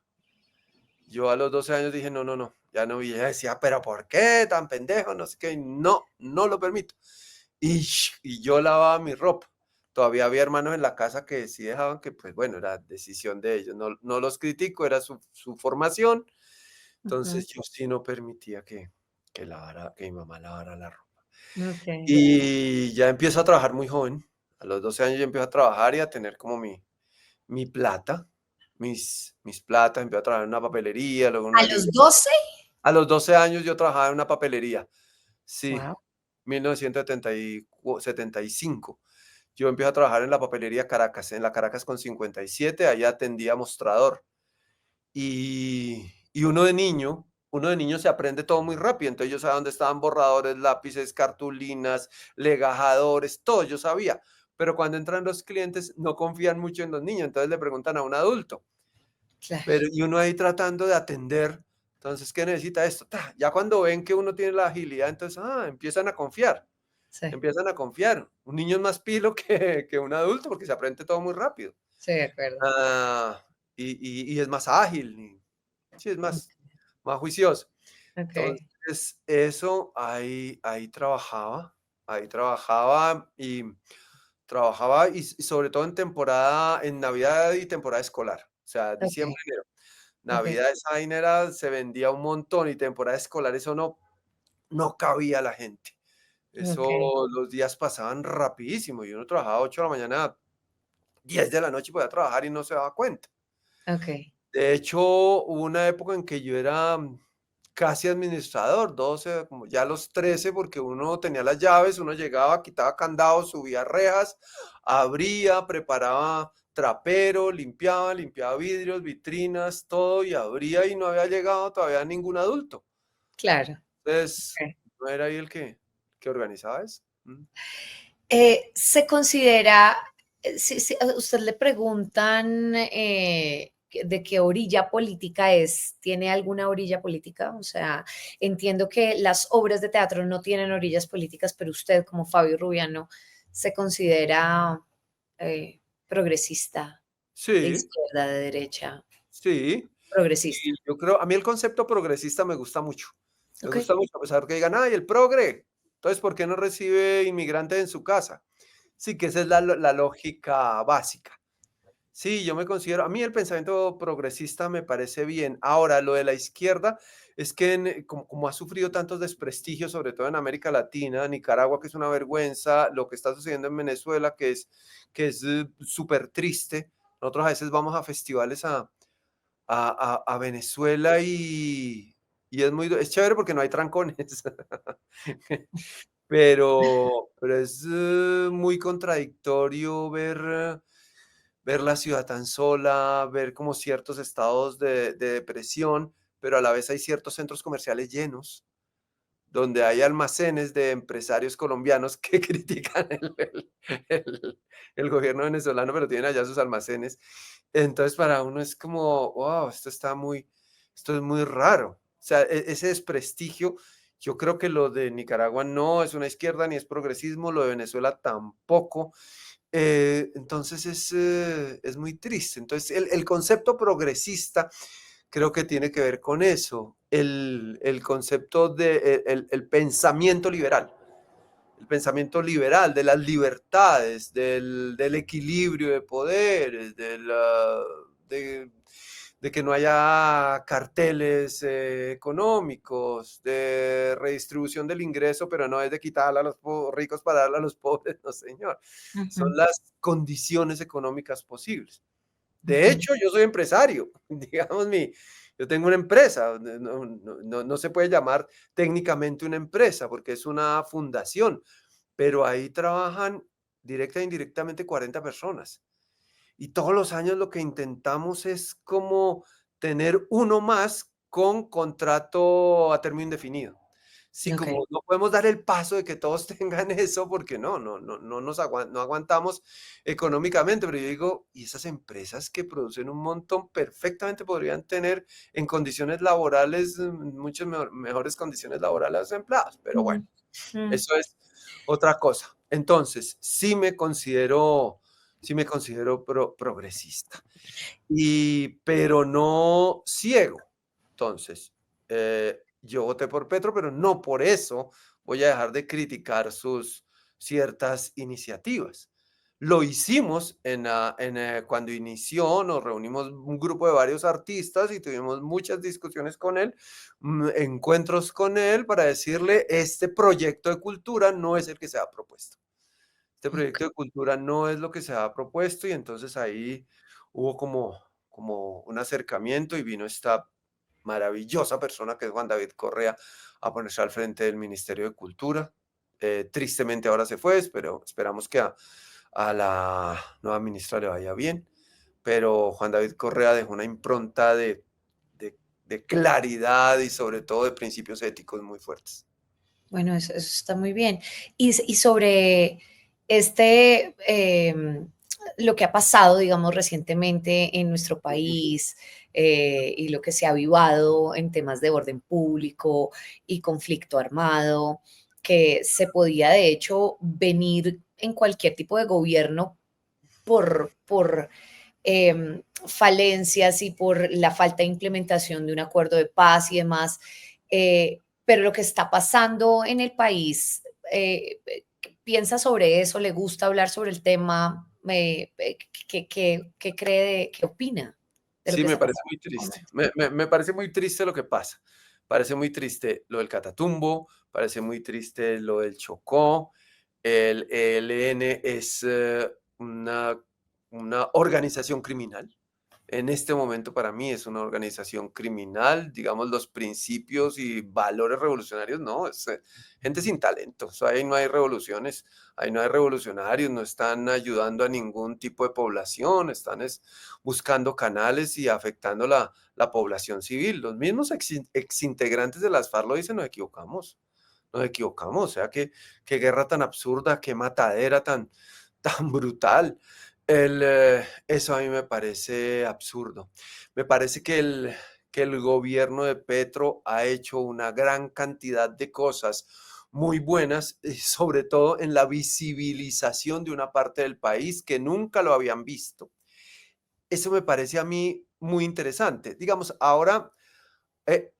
Yo a los 12 años dije, no, no, no, ya no, y ella decía, pero ¿por qué tan pendejo? No sé qué, no, no lo permito. Y yo lavaba mi ropa. Todavía había hermanos en la casa que sí dejaban que, pues bueno, era decisión de ellos. No, no los critico, era su formación. Ujú, Entonces yo sí no permitía que mi mamá lavara la ropa. okey. Y ya empiezo a trabajar muy joven. A los 12 años ya empiezo a trabajar y a tener como mi plata, mis platas. Empiezo a trabajar en una papelería, luego en ¿A una los librería. 12? A los 12 años yo trabajaba en una papelería. Sí, Wow. 1975. Yo empiezo a trabajar en la papelería Caracas, en la Caracas con 57, allá atendía mostrador. Y uno de niño se aprende todo muy rápido, entonces yo sabía dónde estaban borradores, lápices, cartulinas, legajadores, todo yo sabía. Pero cuando entran los clientes no confían mucho en los niños, entonces le preguntan a un adulto. Claro, Pero y uno ahí tratando de atender, entonces, ¿qué necesita esto? Ta, ya cuando ven que uno tiene la agilidad, entonces, empiezan a confiar, sí, empiezan a confiar. Un niño es más pilo que un adulto porque se aprende todo muy rápido. sí, de acuerdo. Ah, y es más ágil, sí, es más juicioso. Okey, Entonces, eso ahí trabajaba y sobre todo en Navidad y temporada escolar, o sea, okey, diciembre, enero. okey, Navidad esa vaina se vendía un montón y temporada escolar eso no cabía la gente. okey, Eso, los días pasaban rapidísimo y uno trabajaba 8 de la mañana, 10 de la noche podía trabajar y no se daba cuenta. okey. De hecho, hubo una época en que yo era casi administrador, 12, como ya a los 13, porque uno tenía las llaves, uno llegaba, quitaba candados, subía rejas, abría, preparaba trapero, limpiaba vidrios, vitrinas, todo, y abría y no había llegado todavía ningún adulto. Claro, Entonces, okey. no era ahí el que organizaba eso. Se considera, si a usted le preguntan, de qué orilla política es, ¿tiene alguna orilla política? O sea, entiendo que las obras de teatro no tienen orillas políticas, pero usted, como Fabio Rubiano, ¿se considera, progresista, de Sí, izquierda, de derecha? sí. Progresista. Y yo creo, a mí el concepto progresista me gusta mucho. Me Okey, gusta mucho, a pesar que digan, ay, el progre. Entonces, ¿por qué no recibe inmigrantes en su casa? Sí, que esa es la lógica básica. Sí, yo me considero, a mí el pensamiento progresista me parece bien. Ahora, lo de la izquierda es que como ha sufrido tantos desprestigios, sobre todo en América Latina, Nicaragua, que es una vergüenza, lo que está sucediendo en Venezuela, que es súper triste. Nosotros a veces vamos a festivales a Venezuela y es chévere porque no hay trancones. Pero es muy contradictorio ver la ciudad tan sola, ver como ciertos estados de depresión, pero a la vez hay ciertos centros comerciales llenos, donde hay almacenes de empresarios colombianos que critican el gobierno venezolano, pero tienen allá sus almacenes. Entonces, para uno es como, wow, esto es muy raro. O sea, ese desprestigio, yo creo que lo de Nicaragua no es una izquierda ni es progresismo, lo de Venezuela tampoco. Entonces es muy triste. Entonces, el concepto progresista creo que tiene que ver con eso, el concepto de el pensamiento liberal. El pensamiento liberal de las libertades, del equilibrio de poderes, de de que no haya carteles económicos, de redistribución del ingreso, pero no es de quitarle a los ricos para darle a los pobres, no señor. Son Ujú, las condiciones económicas posibles. De ujú. hecho, yo soy empresario, digamos, yo tengo una empresa, no se puede llamar técnicamente una empresa porque es una fundación, pero ahí trabajan directa e indirectamente 40 personas. Y todos los años lo que intentamos es como tener uno más con contrato a término indefinido. Sí, Ok. como no podemos dar el paso de que todos tengan eso porque no aguantamos económicamente, pero yo digo, y esas empresas que producen un montón perfectamente podrían tener en condiciones laborales, muchas mejores condiciones laborales a los empleados, pero bueno, Ujú, mm, eso es otra cosa. Entonces, sí me considero progresista, pero no ciego. Entonces, yo voté por Petro, pero no por eso voy a dejar de criticar sus ciertas iniciativas. Lo hicimos cuando inició, nos reunimos un grupo de varios artistas y tuvimos muchas discusiones con él, encuentros con él para decirle, este proyecto de cultura no es el que se ha propuesto. Este ok. proyecto de cultura no es lo que se ha propuesto y entonces ahí hubo como un acercamiento y vino esta maravillosa persona que es Juan David Correa a ponerse al frente del Ministerio de Cultura. Tristemente ahora se fue, pero esperamos que a la nueva ministra le vaya bien. Pero Juan David Correa dejó una impronta de claridad y sobre todo de principios éticos muy fuertes. Bueno, eso está muy bien. Y sobre este, lo que ha pasado, digamos, recientemente en nuestro país, y lo que se ha avivado en temas de orden público y conflicto armado, que se podía de hecho venir en cualquier tipo de gobierno por falencias y por la falta de implementación de un acuerdo de paz y demás. Pero lo que está pasando en el país, ¿qué piensa sobre eso? ¿Le gusta hablar sobre el tema? ¿Qué cree, qué opina de lo Sí, que me está parece pasando muy en este triste. momento? Me parece muy triste lo que pasa. Parece muy triste lo del Catatumbo, parece muy triste lo del Chocó. El ELN es una organización criminal. En este momento para mí es una organización criminal, digamos, los principios y valores revolucionarios, no, es gente sin talento, o sea, ahí no hay revoluciones, ahí no hay revolucionarios, no están ayudando a ningún tipo de población, están buscando canales y afectando la población civil. Los mismos exintegrantes de las FARC lo dicen, nos equivocamos, o sea, qué guerra tan absurda, qué matadera tan brutal. Eso a mí me parece absurdo. Me parece que el gobierno de Petro ha hecho una gran cantidad de cosas muy buenas, sobre todo en la visibilización de una parte del país que nunca lo habían visto. Eso me parece a mí muy interesante. Digamos, ahora,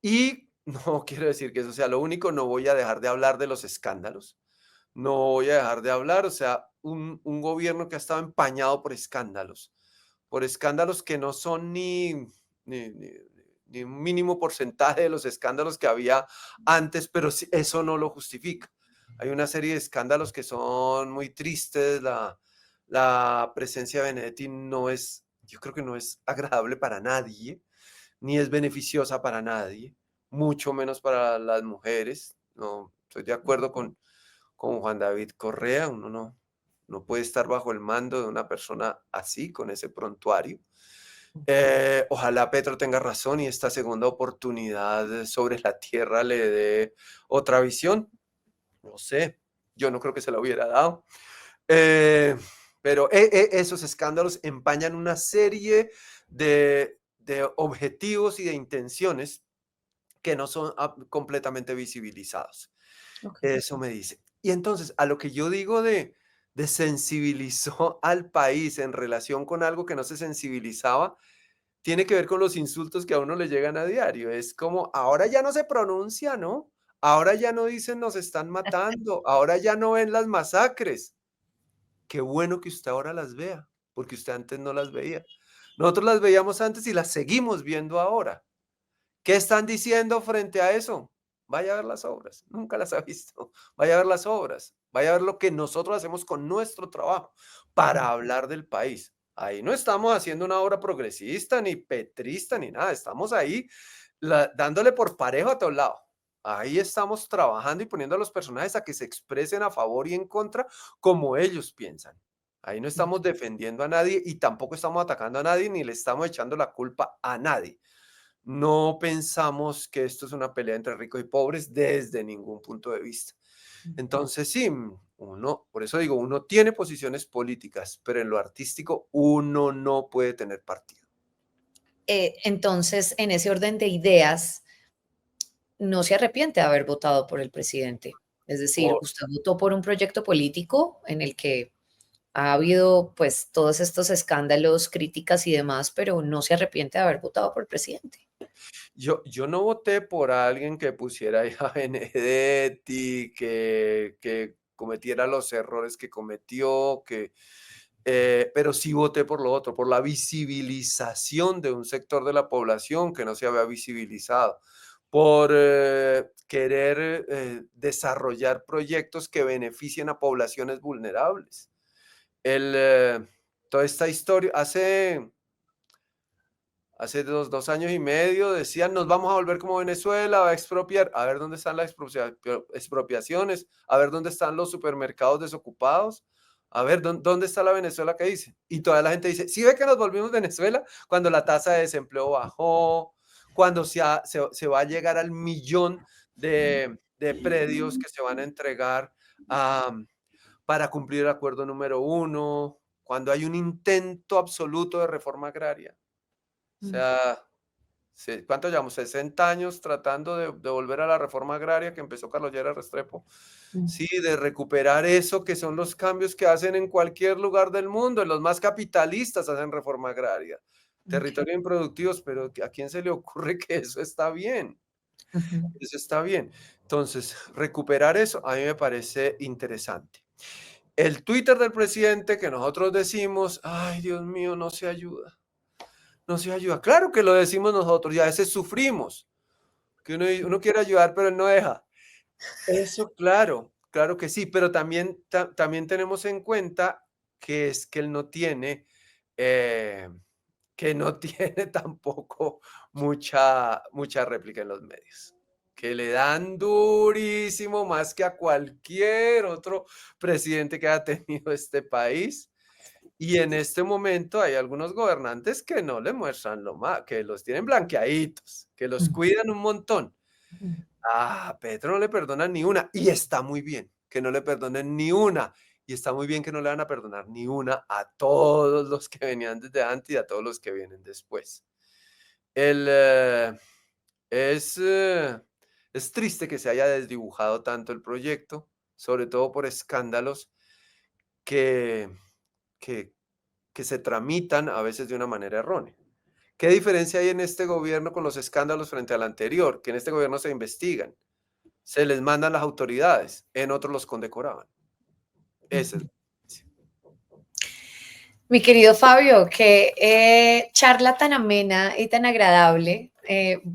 y no quiero decir que eso sea lo único, no voy a dejar de hablar de los escándalos, no voy a dejar de hablar, o sea, un gobierno que ha estado empañado por escándalos que no son ni, ni- ni un mínimo porcentaje de los escándalos que había antes, pero eso no lo justifica. Hay una serie de escándalos que son muy tristes, la presencia de Benedetti yo creo que no es agradable para nadie, ni es beneficiosa para nadie, mucho menos para las mujeres. No, estoy de acuerdo con Juan David Correa, uno no puede estar bajo el mando de una persona así, con ese prontuario. Ojalá Petro tenga razón y esta segunda oportunidad sobre la tierra le dé otra visión. No sé, yo no creo que se la hubiera dado. Eh, pero esos escándalos empañan una serie de objetivos y de intenciones que no son completamente visibilizados. Ok. Eso me dice. Y entonces, a lo que yo digo de sensibilizó al país en relación con algo que no se sensibilizaba, tiene que ver con los insultos que a uno le llegan a diario. Es como, ahora ya no se pronuncia, ¿no? Ahora ya no dicen nos están matando, ahora ya no ven las masacres. Qué bueno que usted ahora las vea, porque usted antes no las veía. Nosotros las veíamos antes y las seguimos viendo ahora. ¿Qué están diciendo frente a eso? Vaya a ver las obras. Nunca las ha visto. Vaya a ver las obras. Vaya a ver lo que nosotros hacemos con nuestro trabajo para hablar del país. Ahí no estamos haciendo una obra progresista, ni petrista, ni nada. Estamos ahí dándole por parejo a todo lado. Ahí estamos trabajando y poniendo a los personajes a que se expresen a favor y en contra como ellos piensan. Ahí no estamos defendiendo a nadie y tampoco estamos atacando a nadie ni le estamos echando la culpa a nadie. No pensamos que esto es una pelea entre ricos y pobres desde ningún punto de vista. Entonces, sí, uno, por eso digo, uno tiene posiciones políticas, pero en lo artístico uno no puede tener partido. Entonces, en ese orden de ideas, no se arrepiente de haber votado por el presidente. Es decir, Por- usted votó por un proyecto político en el que ha habido pues todos estos escándalos, críticas y demás, pero no se arrepiente de haber votado por el presidente. yo no voté por alguien que pusiera ahí a Benedetti, que cometiera los errores que cometió, pero sí voté por lo otro, por la visibilización de un sector de la población que no se había visibilizado, por querer desarrollar proyectos que beneficien a poblaciones vulnerables. El, toda esta historia, hace dos años y medio decían, nos vamos a volver como Venezuela, va a expropiar, a ver dónde están las expropiaciones, a ver dónde están los supermercados desocupados, a ver dónde está la Venezuela que dice. Y toda la gente dice, ¿sí ve que nos volvimos Venezuela? Cuando la tasa de desempleo bajó, cuando se va a llegar al millón de predios que se van a entregar a, para cumplir el acuerdo número 1, cuando hay un intento absoluto de reforma agraria. O sea, ¿cuánto llevamos? 60 años tratando de volver a la reforma agraria que empezó Carlos Lleras Restrepo. Sí, de recuperar eso que son los cambios que hacen en cualquier lugar del mundo. En los más capitalistas hacen reforma agraria. Okay. Territorios improductivos, pero ¿a quién se le ocurre que eso está bien? Ujú. Eso está bien. Entonces, recuperar eso a mí me parece interesante. El Twitter del presidente que nosotros decimos, ay, Dios mío, no se ayuda. No se ayuda. Claro que lo decimos nosotros y a veces sufrimos, que uno quiere ayudar, pero él no deja. Eso, claro, claro que sí, pero también, también tenemos en cuenta que es que él no tiene, eh, que no tiene tampoco mucha réplica en los medios, que le dan durísimo más que a cualquier otro presidente que ha tenido este país. Y en este momento hay algunos gobernantes que no le muestran lo más, que los tienen blanqueaditos, que los cuidan un montón. A Petro no le perdonan ni una, y está muy bien que no le perdonen ni una, y está muy bien que no le van a perdonar ni una a todos los que venían desde antes y a todos los que vienen después. El, es, eh, es triste que se haya desdibujado tanto el proyecto, sobre todo por escándalos que, que, que se tramitan a veces de una manera errónea. ¿Qué diferencia hay en este gobierno con los escándalos frente al anterior? Que en este gobierno se investigan, se les mandan las autoridades, en otros los condecoraban. Esa es la diferencia. Mi querido Fabio, qué charla tan amena y tan agradable.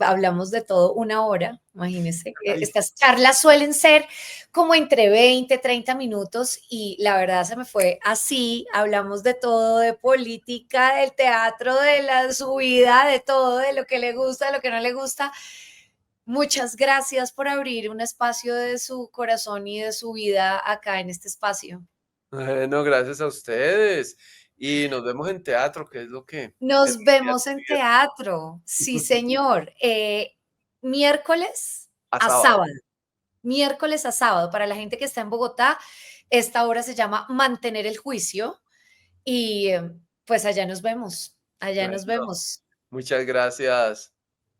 Hablamos de todo una hora, imagínense. Ay, Estas charlas suelen ser como entre 20, 30 minutos y la verdad se me fue así. Hablamos de todo, de política, del teatro, de su vida, de todo, de lo que le gusta, de lo que no le gusta. Muchas gracias por abrir un espacio de su corazón y de su vida acá en este espacio. bueno, gracias a ustedes. Y nos vemos en teatro, que es lo que es Nos mi día vemos en teatro. Sí, a día. señor. Miércoles A a sábado. sábado. Miércoles a sábado. Para la gente que está en Bogotá, esta hora se llama Mantener el Juicio. Y pues allá nos vemos. Allá nos Bueno, vemos. muchas gracias.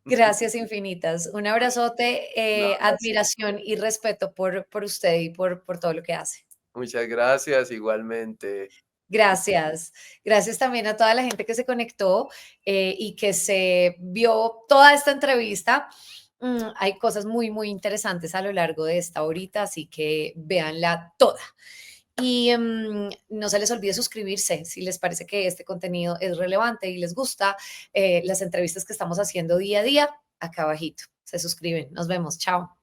Gracias infinitas. Un abrazote, No, gracias. admiración y respeto por usted y por todo lo que hace. Muchas gracias, igualmente. Gracias. Gracias también a toda la gente que se conectó y que se vio toda esta entrevista. Hay cosas muy, muy interesantes a lo largo de esta horita, así que véanla toda. Y no se les olvide suscribirse si les parece que este contenido es relevante y les gusta. Las entrevistas que estamos haciendo día a día, acá abajito. Se suscriben. Nos vemos. Chao.